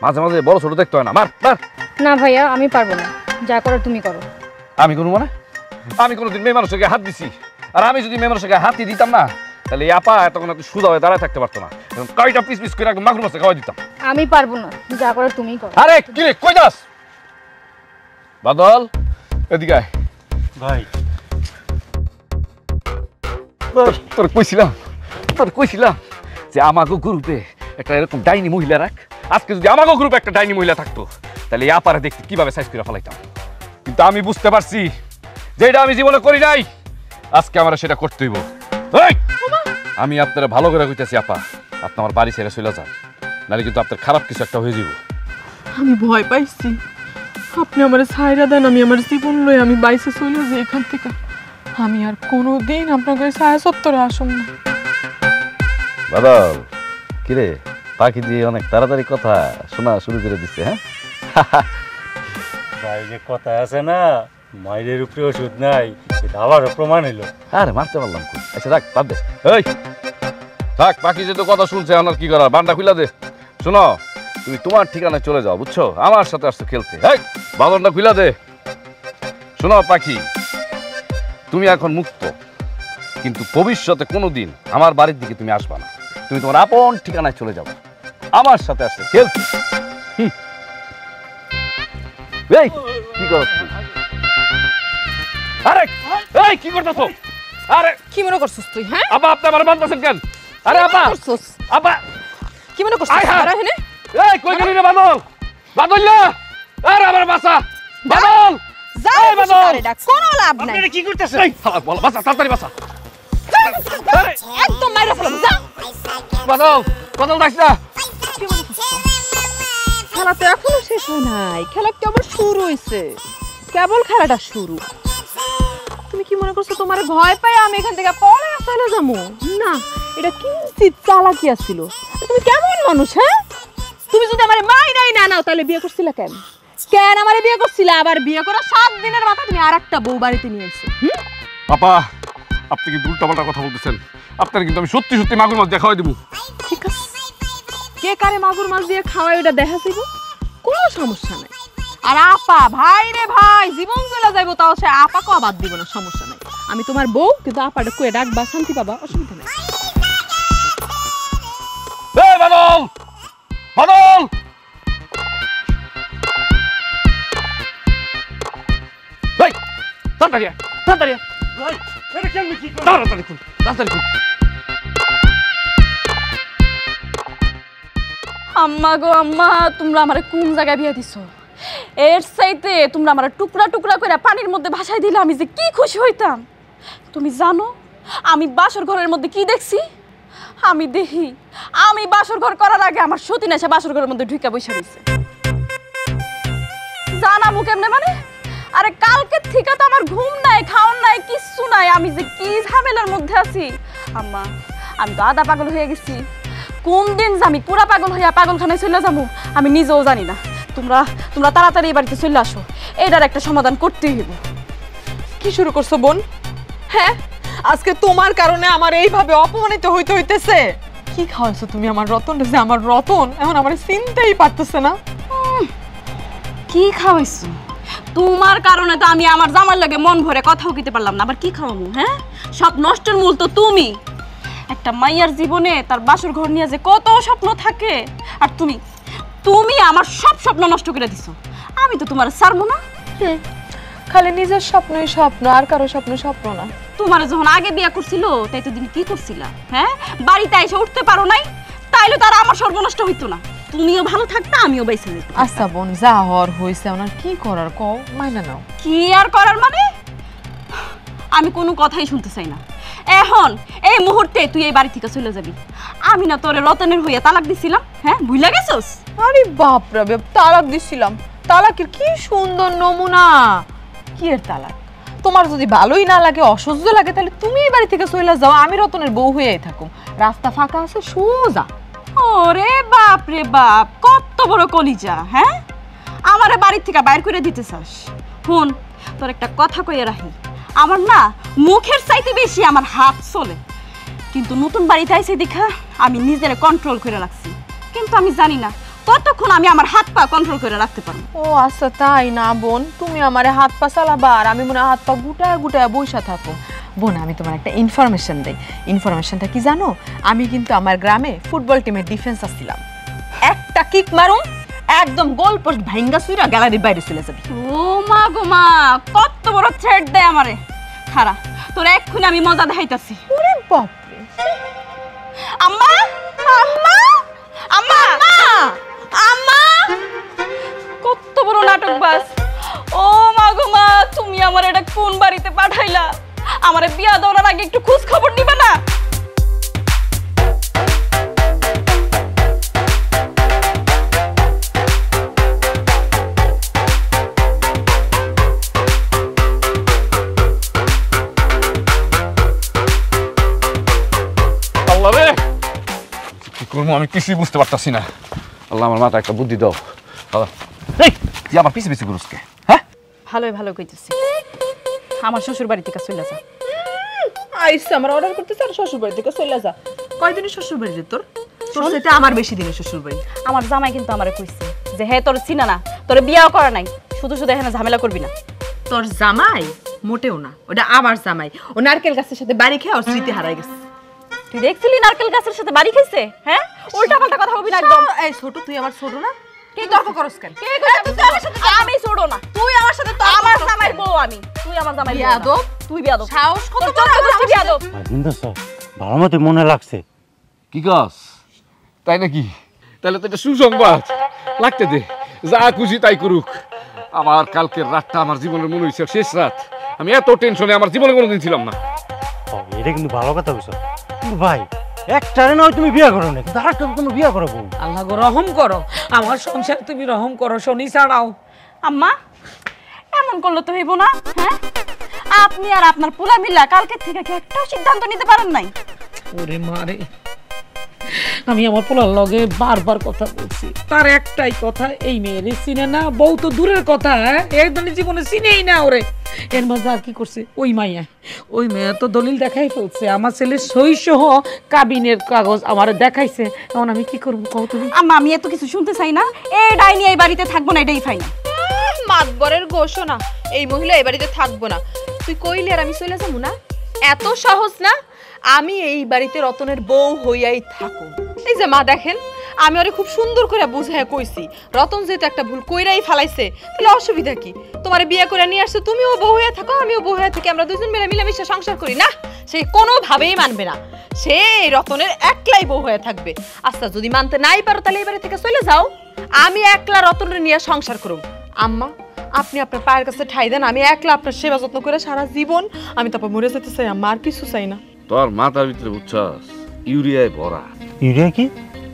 Speaker 3: মাঝে মাঝে বড় ছোট দেখতে হয় না, মার মার।
Speaker 8: না ভাইয়া, আমি পারবো না, যা করার তুমি করো।
Speaker 3: আমি কোনো মানে আমি কোনোদিন মেয়ে মানুষের গায়ে হাত দিছি? আর আমি যদি মেয়ে মানুষের গায়ে হাতই দিতাম না, তাহলে এই আপা এতক্ষণ একটু সুদা হয়ে দাঁড়ায় থাকতে পারতো না। কয়টা পিস পিস করে একদম মাগুর মাছে খাওয়াই দিতাম।
Speaker 8: আমি পারবো না, যা করার তুমি করো।
Speaker 3: আরে কি রে, কই যাস? বাদল এদিকে আয়।
Speaker 5: ভাই
Speaker 3: তোর কইছিলাম যে আমাগো গ্রুপে একটা এরকম ডাইনি মহিলা রাখ। আজকে যদি আমাগো গ্রুপে একটা ডাইনি মহিলা থাকতো, তাহলে এই আপারে দেখতে কিভাবে সাইজ করে ফেলাইতাম। কিন্তু আমি বুঝতে পারছি যেটা আমি জীবনে করি নাই, আজকে আমার সেটা করতে হইব। আমি আপনারা ভালো করে কইতেছি আপা, আপনি আমার বাড়ি ছেড়ে চলে যান, নাহলে কিন্তু আপনার খারাপ কিছু একটা হয়ে যাব।
Speaker 2: আমি ভয় পাইছি, আপনি আমার ছাইরা দেন, আমি আমার জীবন লই আমি বাইসে চলে যাই এখান থেকে। আমি আর কোনোদিন আপনার কাছে ছায়া সত্তরে আসুন না।
Speaker 6: বাদল কিরে, পাখি দিয়ে অনেক তাড়াতাড়ি কথা শোনা শুরু করে দিচ্ছে। হ্যাঁ
Speaker 5: ভাই যে কথা আছে না, মায়ের উপরে ওষুধ নাই, এটা আবারও প্রমাণ হইলো।
Speaker 6: আরে মারতে পারলাম কই। আচ্ছা রাখ, বাদ দে।
Speaker 3: এই থাক, পাখি যেহেতু কথা শুনছে, আমার কি করার, বান্ডা খুলে দে।
Speaker 6: শোনো, তুমি তোমার ঠিকানায় চলে যাও, বুঝছো? আমার সাথে আসছো খেলতে। এই বাদনটা খুলে দে। শোনো পাখি, তুমি এখন মুক্ত, কিন্তু ভবিষ্যতে কোনোদিন আমার বাড়ির দিকে তুমি আসবা না। তুমি তোমার আপন ঠিকানায় চলে যাবে, আমার সাথে আসছে খেলতে। এই কি করছ তুই? আরে এই কি করতেছো? আরে
Speaker 2: কি মনে করছিস তুই? হ্যাঁ,
Speaker 6: আপা আপনি আমার বাঁধতেছেন কেন? আরে আপা,
Speaker 2: করছিস
Speaker 6: আপা
Speaker 2: কি মনে করছিস?
Speaker 6: আয় হ্যাঁ।
Speaker 2: আরে হেনে
Speaker 6: এই কই গেলি রে বাদল? বাদল না, আরে আমার বাসা বাদল।
Speaker 2: যা
Speaker 6: এই বাদল,
Speaker 2: আরে ডাক, কোনো লাভ নাই।
Speaker 5: আপনারা কি করতেছেন?
Speaker 6: এই শালা বল বাসা, তাড়াতাড়ি বাসা। আরে
Speaker 2: একদম মাইরা ফেলাম, যা।
Speaker 6: বাদল, বাদল যাস না।
Speaker 2: খেলা তো এখনো শেষ হয় নাই, খেলা কেবল শুরু হইছে, কেবল খেলাটা শুরু। তুমি কি মনে করছো তোমার ভয় পাই আমি এখান থেকে পরে চলে যাবো? না, এটা কিঞ্চিত চালাকি ছিল। তুমি কেমন মানুষ? হ্যাঁ, তুমি যদি আমার মাইনাই না নাও তাহলে বিয়ে করছিলা কেন? কেন আমারে বিয়ে করছিলা? আবার বিয়ে করা 7 দিনের মাথায় তুমি আরেকটা বউ বাড়িতে নিয়ে এসেছো।
Speaker 6: আপা, আপনি কি উল্টাপাল্টা কথা বলতেছেন? আপনার কিন্তু আমি সত্যি সত্যি মাগুর মাছ দেখাই দেবো।
Speaker 2: ঠিক আছে, কে কারে মাগুর মাছ দিয়ে খাওয়াই ওটা দেখা যাইব, কোনো সমস্যা নাই। আর আপা ভাই রে ভাই, জীবন চলে যাইব, তাও সে আপাকে আবাদ দিব না, সমস্যা নাই। আমি তোমার বউ, কিন্তু আপাটা কয়ে ডাকবা, শান্তি পাবা, অসুবিধা নাই।
Speaker 6: এই বাদল, বাদল, এই তাড়াতাড়ি আয়, তাড়াতাড়ি আয়,
Speaker 5: ভাই, এটা কেমনে কি করলেন?
Speaker 6: তাড়াতাড়ি খুল, তাড়াতাড়ি খুল।
Speaker 1: আম্মা গো আম্মা, তোমরা আমারে কোন জায়গায় বিয়া দিছো? এর চাইতে তোমরা আমার টুকরা টুকরা করে পানির মধ্যে ভাসাই দিলে আমি যে কি খুশি হইতাম। তুমি জানো আমি বাসর ঘরের মধ্যে কি দেখছি? আমি দেখি আমি বাসর ঘর করার আগে আমার সতীন এসে বাসর ঘরের মধ্যে ঢুকে বসে রয়েছে। জানাবো কেমনে মানে? আরে কালকে থেকে তো আমার ঘুম নাই, খাওয়ার নাই, কিচ্ছু নাই। আমি যে কি ঝামেলার মধ্যে আছি আম্মা, আমি তো আধা পাগল হয়ে গেছি। কোন দিন যে আমি পুরা পাগল হইয়া পাগলখানায় চলে যাবো আমি নিজেও জানি না। তোমরা তোমরা তাড়াতাড়ি এই বাড়িতে চলে আসো, এটার একটা সমাধান করতেই হইব।
Speaker 2: কি শুরু করছো বোন? হ্যাঁ, আজকে তোমার কারণে আমার এইভাবে অপমানিত হইতে হইতেছে। কি খাওয়াইছো তুমি আমার রতন? যে আমার রতন এখন আমার চিনতেই পারতেছে না।
Speaker 1: কি খাওয়াইছো? তোমার কারণে তো আমি আমার জামার লাগে মন ভরে কথাও কইতে পারলাম না, আবার কি খাওয়াবো? হ্যাঁ, সব নষ্টের মূল তো তুমি। একটা মাইয়ার জীবনে তার বাসর ঘর নিয়ে যে কত স্বপ্ন থাকে, আর তুমি তুমি আমার সব স্বপ্ন নষ্ট করে দিছো। আমি তো তোমার ছাড়বো না।
Speaker 2: খালি নিজের স্বপ্নই স্বপ্ন, আর কারো স্বপ্ন স্বপ্ন না।
Speaker 1: তোমার যখন আগে বিয়ে করছিল তাই তো দিন কি করছিলা? হ্যাঁ, বাড়িতে এসে উঠতে পারো নাই, তাইলে তার আমার সর্বনষ্ট হইতো না। তুমিও ভালো থাকতা, আমিও বেঁচে যেতাম।
Speaker 2: আচ্ছা বোন, যা হওয়ার হয়েছে, ওনার কি করার কও, মাইনা নাও।
Speaker 1: কি আর করার মানে? আমি কোনো কথাই শুনতে চাই না। এখন এই মুহূর্তে তুই এই বাড়ি থেকে চলে যাবি। আমি না তোরে রতনের হইয়া তালাক দিছিলাম, হ্যাঁ ভুলে গেছস?
Speaker 2: আরে বাপ রে বাপ, তালাক দিছিলাম? তালাকের কি সুন্দর নমুনা। কি এর তালাক? তোমার যদি ভালোই না লাগে, অসহ্য লাগে, তাহলে তুমি এই বাড়ি থেকে চলে যাও, আমি রতনের বউ হয়েই থাকুম। রাস্তা ফাঁকা আছে, সোজা।
Speaker 1: ওরে বাপ রে বাপ, কত বড় কলিজা! হ্যাঁ, আমারে বাড়ি থেকে বাইর করে দিতে চাস? শুন, তোর একটা কথা কইয়া রাখি, আমার না মুখের চাইতে বেশি আমার হাত চলে। কিন্তু নতুন বাড়িতে আইসে দেখা আমি নিজের কন্ট্রোল করে রাখছি, কিন্তু আমি জানি না কতক্ষণ আমি আমার হাত পা কন্ট্রোল করে রাখতে পারবো।
Speaker 2: ও আচ্ছা, তাই না বোন? তুমি আমারে হাত পা চালাবা আর আমি মনে হয় হাত পা গুটায় গুটায় বইসা থাকো। বোন, আমি তোমার একটা ইনফরমেশন দেই। ইনফরমেশনটা কি জানো? আমি কিন্তু আমার গ্রামে ফুটবল টিমের ডিফেন্স আসছিলাম। একটা কিক মারুম, একদম গোল পোস্ট ভাঙ্গা সুইরা গ্যালারির বাইরে চলে যাবি।
Speaker 1: ও মা গো মা, কত বড় থ্রেট দেয় আমারে! খারা, তোর এক্ষুনি আমি মজা দেখাইতাছি।
Speaker 2: ওরে বাপ রে!
Speaker 1: আম্মা, আম্মা, আম্মা, আম্মা! কত বড় নাটকবাজ! ও মা গো মা, তুমি আমার এটা কোন বাড়িতে পাঠাইলা? আমারে বিয়া দেওয়ার আগে একটু খোঁজ খবর নিবে না?
Speaker 6: আল্লাহ রে, কি করবো আমি কিছুই বুঝতে পারতাছি না। আল্লাহ, আমার মাথা একটা বুদ্ধি দাও। এই তুই আমার পিছে পিছে ঘুরুস কে? হ্যাঁ,
Speaker 1: ভালোই ভালো কইতেছি, আমার শ্বশুর বাড়ি থেকে চলে যা।
Speaker 2: আইসা আমার অর্ডার করতেছে আর শ্বশুর বাড়ি থেকে চলে যা। কয়দিনের শ্বশুর বাড়ি রে তোর? তোর সেটা আমার বেশি দিনের শ্বশুর বাড়ি।
Speaker 1: আমার জামাই কিন্তু আমারে কইছে যে হ্যাঁ তোর চিনা না, তোর বিয়াও করা নাই, শুধু শুধু এখানে ঝামেলা করবি না।
Speaker 2: তোর জামাই মোটেও না, ওটা আমার জামাই। ও নারকেল গাছের সাথে বাড়ি খেয়ে ওর স্মৃতি হারাই গেছে।
Speaker 1: তুই দেখছিলি নারকেল গাছের সাথে বাড়ি খাইছে? হ্যাঁ, উল্টা পাল্টা কথা বলবি না একদম।
Speaker 2: এই ছোট, তুই আমার ছোট না? কি তর্ক করস কেন?
Speaker 1: কে কইছে আমি তোর সাথে? আমি ছোট না, তুই আমার সাথে তর্ক আমার জামাইয়ের বউ আমি, তুই আমার জামাইয়ের বউ না।
Speaker 2: বিয়াদব,
Speaker 1: তুই বিয়াদব।
Speaker 2: সাহস কত
Speaker 1: তোর
Speaker 2: বড়?
Speaker 1: চোখে দৃষ্টি বিয়াদব।
Speaker 5: কিন্তু স্যার ভালো মতো মনে লাগছে।
Speaker 6: কি কাজ?
Speaker 3: তাই নাকি? তাহলে তো এটা সুসংবাদ। লাগতে দে, যা খুশি তাই করুক। আমার কালকের রাতটা আমার জীবনের মনে হয়েছে শেষ রাত। আমি এত টেনশনে আমার জীবনে কোনোদিন ছিলাম না।
Speaker 5: এটা কিন্তু ভালো কথা বলছো। কিন্তু ভাই একটারে নয় তুমি বিয়ে করো না, কিন্তু আরেকটা তুমি বিয়ে করো।
Speaker 4: আল্লাহ গো রহম করো, আমার সংসার তুমি রহম করো, শনি ছাড়াও।
Speaker 1: আম্মা এমন করলে তো হইব না। হ্যাঁ, আপনি আর আপনার পোলা মিলা কালকে থেকে কি একটা সিদ্ধান্ত নিতে পারেন নাই?
Speaker 4: ওরে মারে, আমি আমার পোলার লগে বারবার কথা বলছি, তার একটাই কথা, এই মেয়েরে চিনে না। বউ তো দূরের কথা, একদম জীবনে চিনেই না ওরে। এর মাঝে আর কি করছে ওই মেয়ে তো দলিল দেখাই ফেলছে, আমার ছেলে সই সহ কাবিনের কাগজ আমার দেখাইছে। এখন আমি কি করবো কও তুমি?
Speaker 1: আম্মা আমি এত কিছু শুনতে চাই না, এই ডাইনি এই বাড়িতে থাকবো না, এটাই ফাইনাল।
Speaker 2: মাতবরের ঘোষণা, এই মহিলা এই বাড়িতে থাকবো না। তুই কইলি আর আমি চলে যাবো না? এত সহজ না। আমি এই বাড়িতে রতনের বউ হইয়াই থাকো। এই যে মা দেখেন, আমি ওরে খুব সুন্দর করে বুঝায় কইছি, রতন যেহেতু একটা ভুল কইরাই ফালাইছে, তাহলে অসুবিধা কি? তোমার বিয়ে করে নিয়ে আসছে, তুমিও বউ হয়ে থাকো, আমিও বউ হয়ে থাকি, আমরা দুজন মিলে মিলেমিশে সংসার করি না। সে কোনোভাবেই মানবে না, সে রতনের একলাই বউ হয়ে থাকবে। আচ্ছা যদি মানতে নাই পারো তাহলে এই বাড়ি থেকে চলে যাও, আমি একলা রতনের নিয়ে সংসার করব। আম্মা আপনি আপনার পায়ের কাছে ঠাই দেন, আমি একলা আপনার সেবা যত্ন করে সারা জীবন আমি তারপর মরে যেতে চাই। আম্মা আর কিছু চাই না।
Speaker 6: তোর মাথার ভিতরে বুঝছস ইউরিয়ায় ভরা।
Speaker 5: ইউরিয়া কি?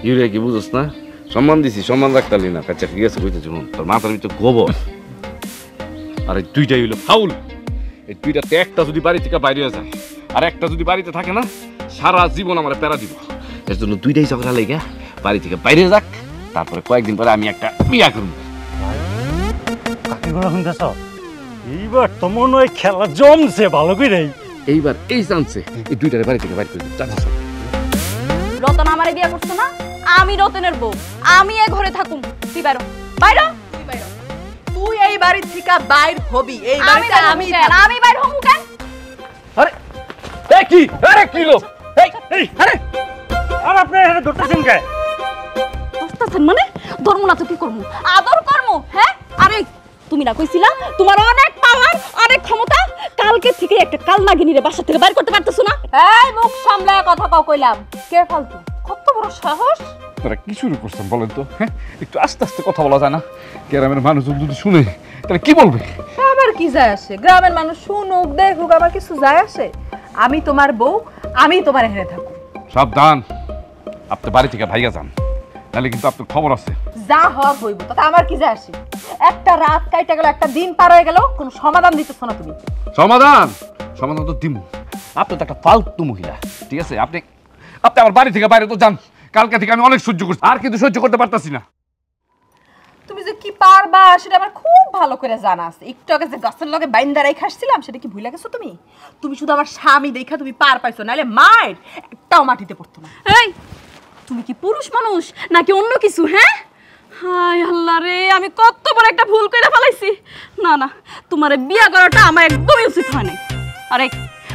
Speaker 6: ইউরিয়া কি বুঝছ না? সম্মান দিছি, সম্মান রাখতালি না। কাচ্চা ঠিক আছে কইতে শুনুন, তোর মাথার ভিতরে গোবর আর এই দুইটাই হইলো ফাউল। এই দুইটাতে একটা যদি বাড়ি থেকে বাইরে যায় আর একটা যদি বাড়িতে থাকে না, সারা জীবন আমার প্যারা দিব। এর জন্য দুইটাই ঝগড়া লেগে বাড়ি থেকে বাইরে যাক, তারপরে কয়েকদিন পরে আমি একটা বিয়া করবো।
Speaker 5: কাকে গুলো শুনতেছ? এইবার তো মনে হয় খেলা জমছে ভালো করে।
Speaker 6: এইবার এই চান্সে এই দুইটারে বাড়ি থেকে বাইরে করে দিব। চাচা
Speaker 1: রতন আমারে বিয়ে করছো না, আমি রতনের বউ, আমি এই ঘরে থাকুম। তুই বাইরো, বাইরো।
Speaker 2: তুই এই বাড়ি থেকে বাইর হবি। এই
Speaker 1: আমি
Speaker 2: বাড়িতে
Speaker 1: আমি আমি বাইর হমু কেন?
Speaker 3: আরে এই কি? আরে কি লো?
Speaker 5: এই আরে আর আপনি এখানে ধরতেছেন কে?
Speaker 1: বুঝতেছেন মানে ধর্ম না তো কি করবো? আদর করবো। হ্যাঁ, আরে তুমি না কইছিলা তোমার অনেক পাওয়ার, অনেক ক্ষমতা, কালকে থেকে একটা কালনাগিনীরে বাসা থেকে বাইর করতে পারতেছো না? এই মুখ সামলায় কথা কও কইলাম। কে ফালতু? কত বড় সাহস!
Speaker 3: তোরা কি শুরু করছেন বলেন তো? হ্যাঁ, একটু আস্তে আস্তে কথা বলা যায় না? গ্রামের মানুষজন যদি শুনে তাহলে কি বলবে?
Speaker 2: আমার কি যায় আসে? গ্রামের মানুষ শুনুক দেখুক, আমার কিছু যায় আসে? আমি তোমার বউ, আমি তোমার এখানে থাকবো।
Speaker 3: সাবধান, আপনি বাড়ি থেকে ভাইয়া যান, তাহলে কিন্তু আপনার খবর আছে।
Speaker 2: যা হওয়ার হইব, তাতে আমার কি যায় আসে? একটা রাত কাইটা গেল, একটা দিন পার হয়ে গেল, কোনো সমাধান দিতেছ না তুমি।
Speaker 3: সমাধান সমাধান তো দিমু। আপনি তো একটা ফালতু মহিলা, ঠিক আছে? আপনি আপনি আমার বাড়ি থেকে বাইরে তো যান। কালকে থেকে আমি অনেক সহ্য করছি, আর কিন্তু সহ্য করতে পারতাছি না।
Speaker 2: তুমি যে কি পারবা সেটা আমার খুব ভালো করে জানা আছে। একটু আগে যে গাছের লগে বাইন্দা রাই খাসছিলাম, সেটা কি ভুলে গেছো তুমি? তুমি শুধু আমার স্বামী দেখা তুমি পার পাইছো, নাহলে মায়ের একটাও মাটিতে পড়তো না।
Speaker 1: এই তুমি কি পুরুষ মানুষ নাকি অন্য কিছু? হ্যাঁ, হায় আল্লাহ রে, আমি কত বড় একটা ভুল কইরা ফেলাইছি। না না, তোমারে বিয়া করাটা আমার একদমই উচিত হয় নাই। আরে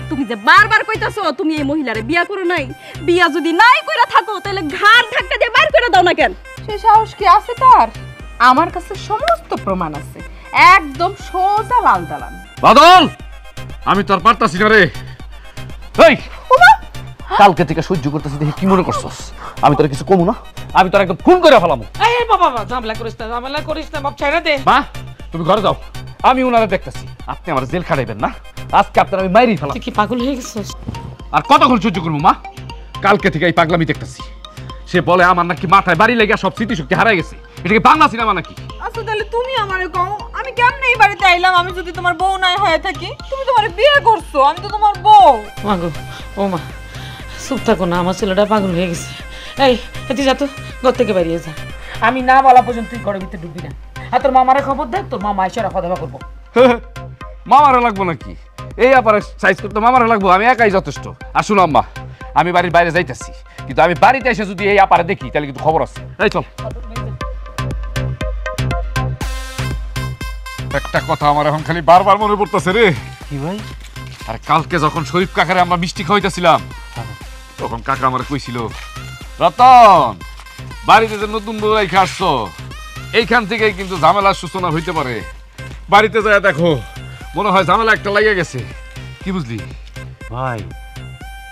Speaker 1: তুমি যে বারবার কইতাছো তুমি এই মহিলারে বিয়া করো নাই, বিয়া যদি নাই কইরা থাকো তাহলে ঘাড় ধাক্কা দিয়ে বাইর করে দাও না কেন?
Speaker 2: সেই সাহস কি আছে তার? আমার কাছে সমস্ত প্রমাণ আছে, একদম সোজা লাল দালান।
Speaker 3: বাদল, আমি তো আর পারতাছি না রে। এই কালকে থেকে সহ্য করতেছি দেখে কি মনে করছস আমি তোর কিছু কমু না? আমি তোর একদম খুন করে ফেলামু।
Speaker 4: এই বাবা ঝামেলা করিস না, ঝামেলা করিস না, বাপ ছাইরা দে।
Speaker 3: মা তুমি ঘরে যাও, আমি উনারে দেখতেছি। আপনি আমার জেল খাটাইবেন না, আজকে আপনার আমি মাইরেই ফেলাম।
Speaker 4: তুই কি পাগল হয়ে গেছিস?
Speaker 3: আর কতক্ষণ সহ্য করবো মা? কালকে থেকে এই পাগলামি দেখতেছি। সে বলে আমার নাকি মাথায় বাড়ি লেগে সব স্মৃতিশক্তি হারাই গেছে। এটা কি বাংলা সিনেমা নাকি?
Speaker 2: আচ্ছা তাহলে তুমি আমারে কও, আমি কেমনে এই বাড়িতে আইলাম? আমি যদি তোমার বউ নাই হয়ে থাকি? তুমি তোমারে বিয়ে করছো, আমি তো তোমার বউ।
Speaker 4: মাগো ও মা, চুপ থাকো না, আমার ছেলেটা পাগল হয়ে গেছে। এই তুই যা তো, ঘর থেকে বেরিয়ে যা। আমি না বলা পর্যন্ত তুই ঘরের ভিতরে ঢুকবি না। আর তোর মামারে খবর দে, তোর মামা এসে রাখা দেওয়া করবো।
Speaker 3: মামারে লাগবো নাকি? এই ব্যাপারে সাইজ করতে মামারে লাগবো? আমি একাই যথেষ্ট। আর শুনো আম্মা, আমি বাড়ির বাইরে যাইতেছি,
Speaker 6: কিন্তু আমি বাড়িতে এসে যদি এই আপারে দেখি তাহলে কিন্তু খবর আছে। এই চল। একটা কথা আমার এখন খালি বারবার মনে পড়তেছে রে।
Speaker 5: কি ভাই?
Speaker 6: আর কালকে যখন শরীফ কাকারে আমরা মিষ্টি খাওয়াইতেছিলাম তখন কাকা আমার কইছিল, রতন বাড়িতে যে নতুন বউ রেখে আসছো এইখান থেকেই কিন্তু ঝামেলার সূচনা হইতে পারে, বাড়িতে যায় দেখো মনে হয় ঝামেলা একটা লাগিয়ে গেছে। কি বুঝলি
Speaker 5: ভাই?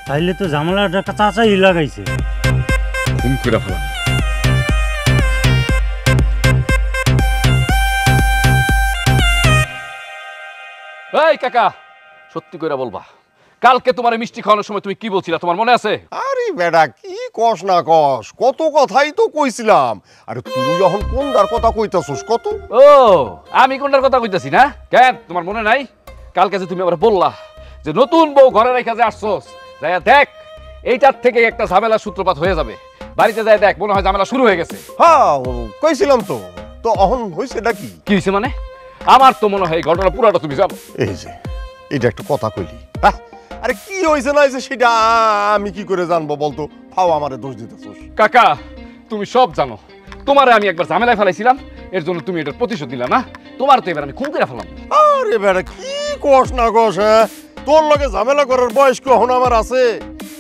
Speaker 5: তাইলে তো ঝামেলাটা একটা চাচাই লাগাইছে।
Speaker 6: তুমি কইরা ফেলা। এই কাকা, সত্যি কইরা বলবা, কালকে তোমার মিষ্টি খাওয়ানোর সময় তুমি কি বলছিলা, তোমার মনে আছে?
Speaker 7: আরে বেটা কি কস না কস, কত কথাই তো কইছিলাম। আরে তুই যখন কোনটার কথা কইতাছস কত?
Speaker 6: ও আমি কোনটার কথা কইতাছি না? কেন তোমার মনে নাই? কালকে যে তুমি আবার বললা যে নতুন বউ ঘরে রেখে যে আসছস, যাইয়া দেখ এইটার থেকে একটা ঝামেলার সূত্রপাত হয়ে যাবে। বাড়িতে যাই দেখ মনে হয় ঝামেলা শুরু হয়ে গেছে।
Speaker 7: হ্যাঁ কইছিলাম তো, তো অহন হইছে নাকি?
Speaker 6: কি হইছে মানে? আমার তো মনে হয় এই ঘটনা পুরাটা তুমি যাবো।
Speaker 7: এই যে এটা একটা কথা কইলি, হ্যাঁ? আরে কি হইছে না হইছে সেটা আমি কি করে জানবো বলতো? ফাও আমারে দোষ দিতেছস।
Speaker 6: কাকা তুমি সব জানো, তোমারে আমি একবার ঝামেলায় ফেলাইছিলাম, এর জন্য তুমি এটার প্রতিশোধ দিলা না? তোমার তো এবার আমি খুন করে ফেলাম।
Speaker 7: আরে বেটা কি কস না কস, হ্যাঁ? তোর লগে ঝামেলা করার বয়স কখন আমার আছে?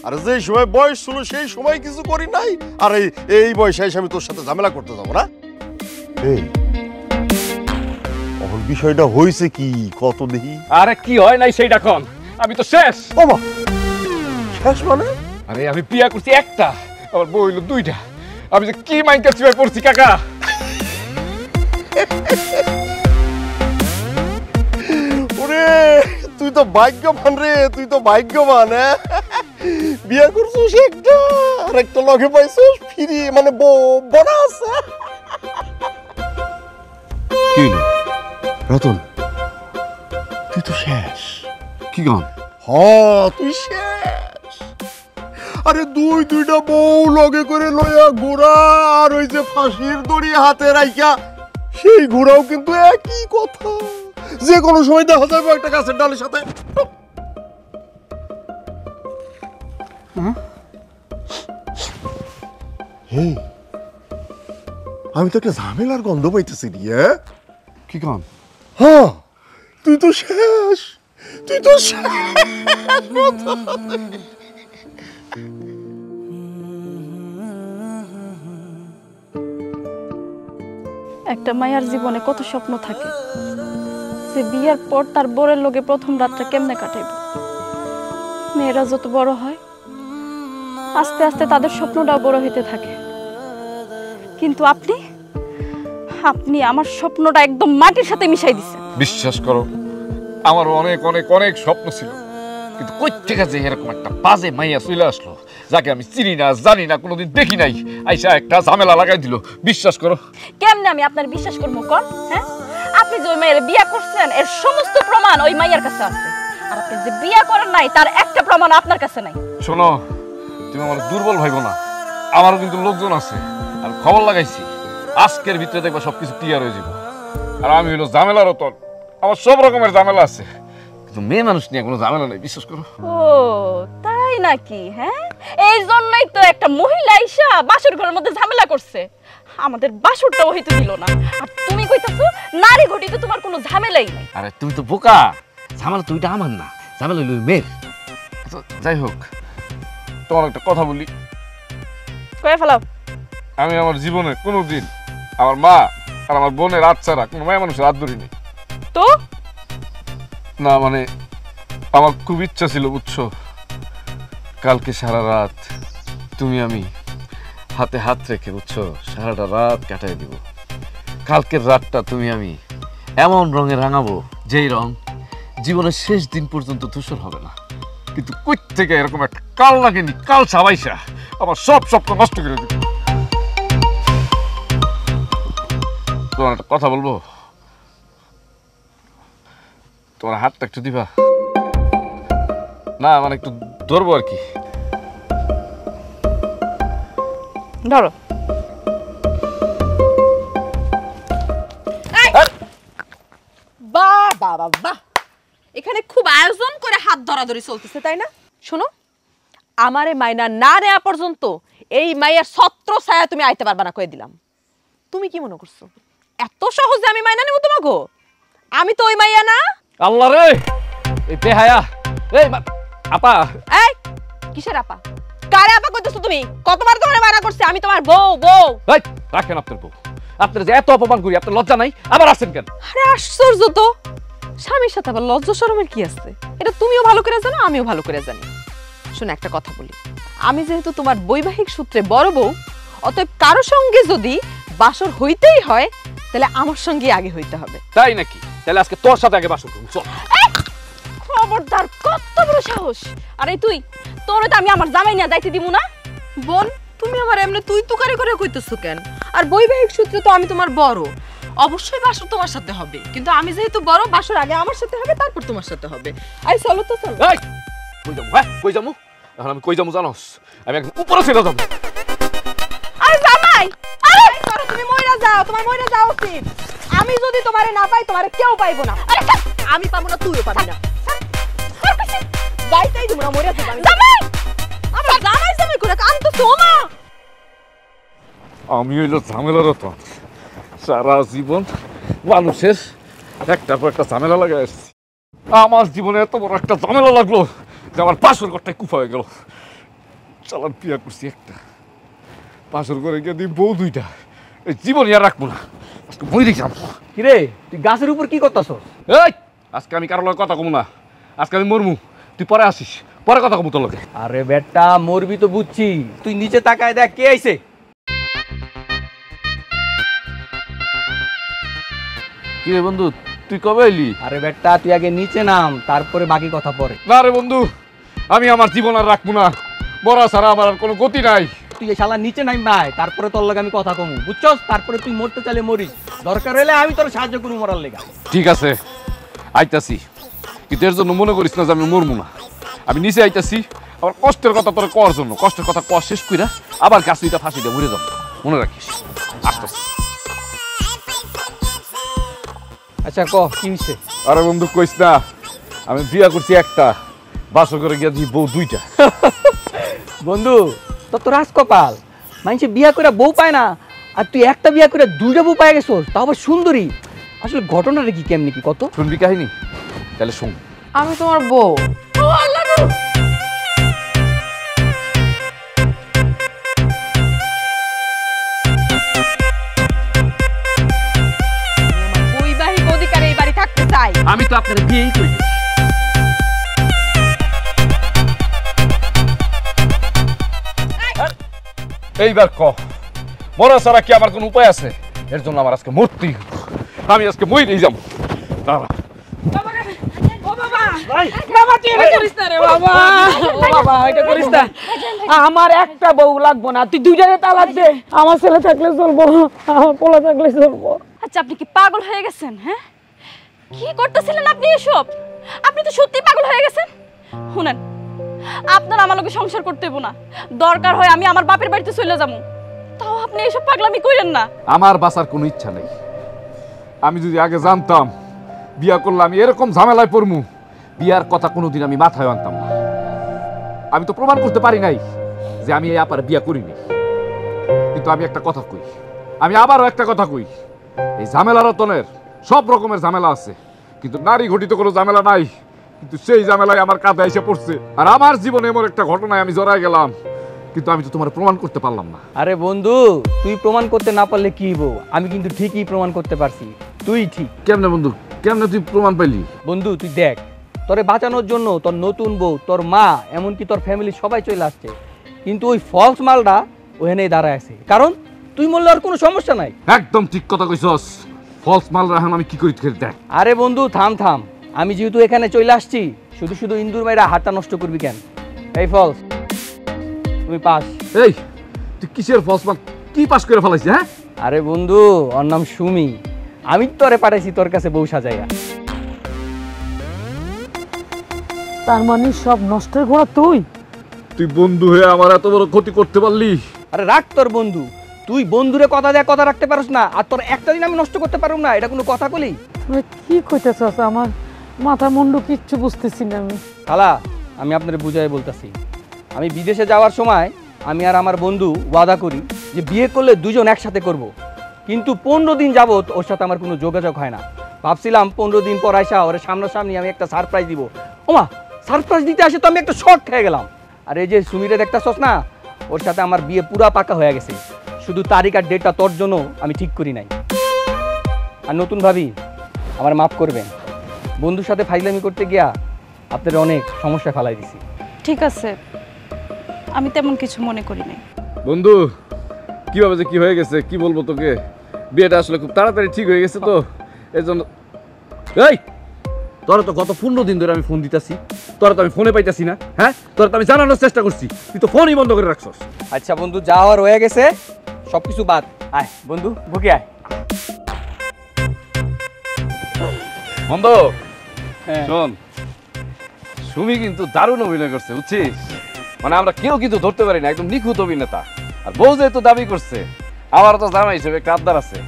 Speaker 7: আরে যে সময় বয়স ছিল সেই সময় কিছু করি নাই, আর এই বয়সে এসে আমি তোর সাথে ঝামেলা করতে যাবো না? এই এখন বিষয়টা হইছে কি কত দেখি?
Speaker 6: আরে কি হয় নাই সেইটা কোন? আমি তো শেষ।
Speaker 7: বাবা শেষ মানে?
Speaker 6: আরে আমি বিয়া করছি একটা, আমার বউ হইলো দুইটা। আমি যে কি মাইন্ড করছি ভাই পড়ছি কাকা।
Speaker 7: ওরে তুই তো ভাগ্যবান রে, তুই তো ভাগ্যবান। হ্যাঁ বিয়া করছিস একটা, আর একটা লগে পাইছিস ফ্রি, মানে বোনাস। কি রতন তুই তো শেষ।
Speaker 6: কি গান?
Speaker 7: তুই শেষ। আরে দুইটা বউ লগে করে লইয়া ঘোড়া, আর ওই যে ফাঁসির দড়ি হাতে রাইখা সেই ঘোড়াও কিন্তু একই কথা, যে কোনো সময় দেখা যাবে একটা গাছের ডালের সাথে। আমি তো একটা ঝামেলার গন্ধ পাইতেছি রে।
Speaker 6: কি গান?
Speaker 7: হ্যাঁ তুই তো শেষ, তুই তো শেষ।
Speaker 1: একটা মায়ের জীবনে কত স্বপ্ন থাকে, যে বিয়ার পর তার বরের লগে প্রথম রাতটা কেমনে কাটাইব। মেয়েরা যত বড় হয় আস্তে আস্তে তাদের স্বপ্নটাও বড় হইতে থাকে, কিন্তু আপনি আপনি আমার স্বপ্নটা একদম মাটির সাথে মিশাই দিছেন।
Speaker 6: বিশ্বাস করো আমার অনেক অনেক অনেক স্বপ্ন ছিল, কিন্তু কই থেকে যে এরকম একটা বাজে মাইয়া চলে আসলো, যাকে আমি চিনি না জানি না কোনোদিন দেখি নাই, আইসা একটা ঝামেলা লাগাই দিল। বিশ্বাস করো।
Speaker 1: কেমনে আমি আপনার বিশ্বাস করবো কোন? হ্যাঁ আপনি যে ওই মায়ের বিয়া করছেন এর সমস্ত প্রমাণ ওই মাইয়ার কাছে আছে, আর আপনি যে বিয়া করেন নাই তার একটা প্রমাণ আপনার কাছে নাই।
Speaker 6: শোনো তুমি আমার দুর্বল ভাইবো না, আমারও কিন্তু লোকজন আছে, আর খবর লাগাইছি আজকের ভিতরে দেখবা সবকিছু ক্লিয়ার হয়ে যাবে। আর আমি হলো ঝামেলার রতন, আমার সব রকমের ঝামেলা আছে, কিন্তু মেয়ে মানুষ নিয়ে কোনো ঝামেলা নেই, বিশ্বাস করো।
Speaker 1: ও তাই নাকি? হ্যাঁ এই জন্যই তো একটা মহিলা আইসা বাসর ঘরের মধ্যে ঝামেলা করছে, আমাদের বাসরটাও হইতে দিল না। আর তুমি কইতাছো নারী ঘটিতে তোমার কোনো ঝামেলাই নাই।
Speaker 6: আরে তুমি তো বোকা, ঝামেলা তুইটা আমার না, ঝামেলা হইল মেয়ের। আচ্ছা যাই হোক, তোমার একটা কথা বলি,
Speaker 1: কয়ে ফেলাও।
Speaker 6: আমি আমার জীবনে কোনোদিন আমার মা আর আমার বোনের রাত ছাড়া কোনো মেয়ে মানুষের হাত ধরিনি।
Speaker 1: তো
Speaker 6: না মানে আমার খুব ইচ্ছা ছিল বুঝছো, কালকে সারা রাত তুমি আমি হাতে হাত রেখে বুঝছো সারাটা রাত কাটাই দিব। কালকের রাতটা তুমি আমি এমন রঙে রাঙাবো যেই রং জীবনের শেষ দিন পর্যন্ত ধূসর হবে না। কিন্তু কই থেকে এরকম একটা কাল লাগেনি, কাল সাবাইসা আমার সব স্বপ্ন নষ্ট করে দিল। তোমার একটা কথা বলবো, তোমার হাতটা একটু দিবা? না মানে একটু ধরবো আর কি।
Speaker 1: ধরো।
Speaker 2: বাহ বাহ বাহ, এখানে খুব আয়োজন করে হাত ধরাধরি চলতেছে তাই না? শোনো, আমারে মাইনা না নেওয়া পর্যন্ত এই মাইয়ার ছত্র ছায়া তুমি আইতে পারবা না কয়ে দিলাম। তুমি কি মনে করছো এত সহজে আমি মাইনা নেব তোমাকে? আমি তো ওই মাইয়া না।
Speaker 3: আল্লাহ রে, এই বেহায়া। এই আপা।
Speaker 2: এই কিসের আপা? কারে আপা কইতেছো তুমি? কতবার তোমারে মানা করছি আমি তোমার বউ বউ।
Speaker 3: এই রাখেন আপনার বউ। আপনার যে এত অপমান করি, আপনার লজ্জা নাই? আবার আসেন কেন?
Speaker 2: আরে আশ্চর্য তো, স্বামীর সাথে আবার লজ্জা শরমের কি আছে? এটা তুমিও ভালো করে জানো, আমিও ভালো করে জানি। শুনে একটা কথা বলি, আমি যেহেতু তোমার বৈবাহিক সূত্রে বড় বউ, অতএব কারো সঙ্গে যদি বাসর হইতেই হয় তাহলে আমার সঙ্গে আগে হইতে হবে।
Speaker 3: তাই নাকি? তাহলে আজকে তোর সাথে আগে বাসর করব, চল।
Speaker 1: খবরদার, কত বড় সাহস! আরে তুই, তোরে তো আমি আমার জামাই নিয়ে যাইতে দিব না।
Speaker 2: বোন, তুমি আমার এমনি তুই তুকারি করে কইতেছো কেন? আর বৈবাহিক সূত্রে তো আমি তোমার বড়, অবশ্যই বাসর তোমার সাথে হবে, কিন্তু আমি যেহেতু বড়, বাসর আগে আমার সাথে হবে, তারপর তোমার সাথে হবে। আই চলো তো চলো।
Speaker 3: এই কই যামু? হ্যাঁ কই যামু? এখন আমি কই যামু জানোস? আমি একদম উপরে চলে যাবো।
Speaker 2: আরে জামাই, আরে করো তুমি মইরা যাও, তোমার মইরা যাও উচিত। আমি যদি তোমারে না পাই, তোমারে কেউ পাইবো না। আরে আমি পাবো না, তুইও পাবি না। যাইতেই দিব না, মইরা যাও। জামাই, আমার জামাই জামাই করে কাঁদতেছো মা।
Speaker 3: আমি হইলো ঝামেলার তো সারা জীবন মানুষের একটার পর একটা ঝামেলা লাগাই আসছি। আমার জীবনে এত বড় একটা ঝামেলা লাগলো যে আমার পাশের ঘরটাই কুফা হয়ে গেল। চালান বিয়া করছি একটা, পাশের ঘরে গিয়ে দিই বউ দুইটা। এই জীবন আর রাখবো না, আজকে বই দেখি যাবো।
Speaker 9: কিরে তুই গাছের উপর কি করতেছস?
Speaker 3: এই আজকে আমি কারোর লগে কথা কমু না, আজকে আমি মরমু। তুই পরে আসিস, পরে কথা কমু তোর লগে।
Speaker 9: আরে বেটা মরবি তো বুঝছি, তুই নিচে তাকায় দেখ কে আইছে।
Speaker 6: কি রে বন্ধু, তুই কবে এলি?
Speaker 9: আরে বেটা তুই আগে নিচে নাম, তারপরে বাকি কথা পরে।
Speaker 3: না রে বন্ধু, আমি আমার জীবন আর রাখবো না, মরা ছাড়া আমার আর কোনো গতি নাই।
Speaker 9: তুই এই শালা নিচে নাম ভাই, তারপরে তোর লগে আমি কথা কমু, বুঝছস? তারপরে তুই মরতে চাইলে মরিস, দরকার হলে আমি তোর সাহায্য করবো মরার লেগা।
Speaker 3: ঠিক আছে আইতাছি, কিন্তু এর জন্য মনে করিস না যে আমি মরবো না। আমি নিচে আইতাছি আবার কষ্টের কথা তোর কর জন্য, কষ্টের কথা কর শেষ কইরা আবার গাছ দুইটা ফাঁসি দিয়ে মরে যাবো, মনে রাখিস। আসতেছি।
Speaker 9: আচ্ছা ক কি হইছে?
Speaker 3: আরে বন্ধু কইস না, আমি বিয়া করছি একটা, বাসর করে গিয়া দিই বউ দুইটা।
Speaker 9: বন্ধু তোর তো রাজকপাল, মানুষে বিয়া করে বউ পায় না, আর তুই একটা বিয়া করে দুইটা বউ পাই গেছস, তা আবার সুন্দরী। আসলে ঘটনাটা কি কেমনি কি কত?
Speaker 3: শুনবি কাহিনী? তাহলে শুন।
Speaker 2: আমি তোমার বউ। বৈবাহিক অধিকারে এই বাড়ি থাকতে চাই।
Speaker 3: আমি তো আপনার বিয়েই করি। এইবার ক, মরা ছাড়া কি আমার কোনো উপায় আছে? এর জন্য আমার আজকে মরতেই হবে, আমি আজকে মরেই যাবো। দাঁড়া।
Speaker 4: আমার একটা বউ লাগবো না, তুই দুইটারে তালাক দে। আমার ছেলে থাকলে চলবো, আমার পোলা থাকলে চলবো।
Speaker 1: আচ্ছা আপনি কি পাগল হয়ে গেছেন? হ্যাঁ, কি করতেছিলেন আপনি এসব? আপনি তো সত্যি পাগল হয়ে গেছেন। শুনেন, আপনার আমার লগে সংসার করতে হইব না, দরকার হয় আমি আমার বাপের বাড়িতে চলে যাবো, তাও আপনি এসব পাগলামি কইরেন না।
Speaker 3: আমার বাঁচার কোনো ইচ্ছা নেই। আমি যদি আগে জানতাম বিয়া করলে আমি এরকম ঝামেলায় পড়মু, বিয়ার কথা কোনোদিন আমি মাথায় আনতাম না। আমি তো প্রমাণ করতে পারি নাই যে আমি এই আপার বিয়া করিনি, কিন্তু আমি একটা কথা কই, আমি আবারও একটা কথা কই, এই ঝামেলা রতনের সব রকমের ঝামেলা আছে, কিন্তু নারী ঘটিত কোনো ঝামেলা নাই। কিন্তু সেই ঝামেলায় আমার কাঁধে এসে পড়ছে, আর আমার জীবনে এমন একটা ঘটনায় আমি জড়াই গেলাম, কিন্তু আমি তো তোমার প্রমাণ করতে পারলাম না।
Speaker 9: আরে বন্ধু তুই প্রমাণ করতে না পারলে কি বউ, আমি কিন্তু ঠিকই প্রমাণ করতে পারছি তুই ঠিক।
Speaker 3: কেমনে বন্ধু, কেমনে তুই প্রমাণ পাইলি?
Speaker 9: বন্ধু তুই দেখ, তোরে বাঁচানোর জন্য তোর নতুন বউ, তোর মা, এমনকি তোর ফ্যামিলি সবাই চলে আসছে, কিন্তু ওই ফলস মালটা ওখানেই দাঁড়ায় আছে, কারণ তুই বললে আর কোনো সমস্যা নাই।
Speaker 3: একদম ঠিক কথা কইছস, ফলস মাল রাখুন আমি কি করি দেখ।
Speaker 9: আরে বন্ধু থাম থাম, আমি যেহেতু এখানে চলে আসছি, শুধু শুধু ইন্দুর মাইরা হাতটা নষ্ট করবি কেন? এই ফলস তুমি পাস।
Speaker 3: এই তুই কিসের ফলস মাল, কি পাস করে ফেলাইছিস? হ্যাঁ
Speaker 9: আরে বন্ধু ওর নাম সুমি, আমি তোরে পাঠাইছি তোর কাছে বউ সাজাইয়া।
Speaker 4: তার মানে সব নষ্টের ঘোড়া তুই?
Speaker 3: তুই বন্ধু হয়ে আমার এত বড় ক্ষতি করতে পারলি?
Speaker 9: আরে রাখ তোর বন্ধু, তুই বন্ধুরে কথা দেয়া কথা রাখতে পারস না, আর তোর একটা দিন আমি নষ্ট করতে পারব না, এটা কোনো কথা বলি?
Speaker 4: তুই কি কইতেছস? আমার মাথা মুন্ডু কিচ্ছু বুঝতেছি না আমি।
Speaker 9: খালা আমি আপনারে বুঝাই বলতাছি, আমি বিদেশে যাওয়ার সময় আমি আর আমার বন্ধু ওয়াদা করি যে বিয়ে করলে দুজন একসাথে করব। কিন্তু 15 দিন যাবত ওর সাথে আমার কোনো যোগাযোগ হয় না। ভাবছিলাম 15 দিন পর আইসা ওর সামনাসামনি আমি একটা সারপ্রাইজ দিব। ওমা, সারপ্রাইজ দিতে আসে তো আমি একটা শক খেয়ে গেলাম। আর এই যে সুমিরে দেখতাছস না, ওর সাথে আমার বিয়ে পুরা পাকা হয়ে গেছে। শুধু তারিখ আর ডেটটা তোর জন্য আমি ঠিক করি নাই। আর নতুন ভাবি, আমার মাফ করবেন, বন্ধুর সাথে ফাইজলামি করতে গিয়া আপনাদের অনেক সমস্যা ফেলাই দিছি।
Speaker 1: ঠিক আছে, আমি তেমন কিছু মনে করি নাই।
Speaker 6: বন্ধু, কিভাবে যে কি হয়ে গেছে কি বলবো তোকে, বিয়েটা আসলে খুব তাড়াতাড়ি ঠিক হয়ে গেছে তো এই জন্য। এই তোরা তো গত 15 দিন ধরে আমি ফোন দিতেছি, তোরা তো আমি ফোনে পাইতাছি না। হ্যাঁ, তোরা তো আমি জানানোর চেষ্টা করছি, তুই তো ফোনই বন্ধ করে রাখছস।
Speaker 9: আচ্ছা বন্ধু, যা হওয়ার হয়ে গেছে, সবকিছু বাদ। আয় বন্ধু, বুকে আয়।
Speaker 6: বন্ধু
Speaker 9: হ্যাঁ।
Speaker 6: শোন, সুমি কিন্তু দারুণ অভিনয় করছে বুঝছিস, মানে আমরা কেউ কিন্তু ধরতে পারি না, একদম নিখুঁত অভিনেতা। আর বউ যেহেতু দাবি করছে, আমার তো জামাই হিসেবে একটা আবদার আছে,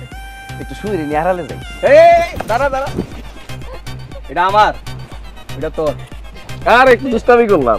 Speaker 6: একটু সুমির নিয়ে আড়ালে যাই।
Speaker 9: এই দাঁড়া দাঁড়া, এটা আমার, এটা তোর।
Speaker 6: আর একটু দুষ্টামি করলাম।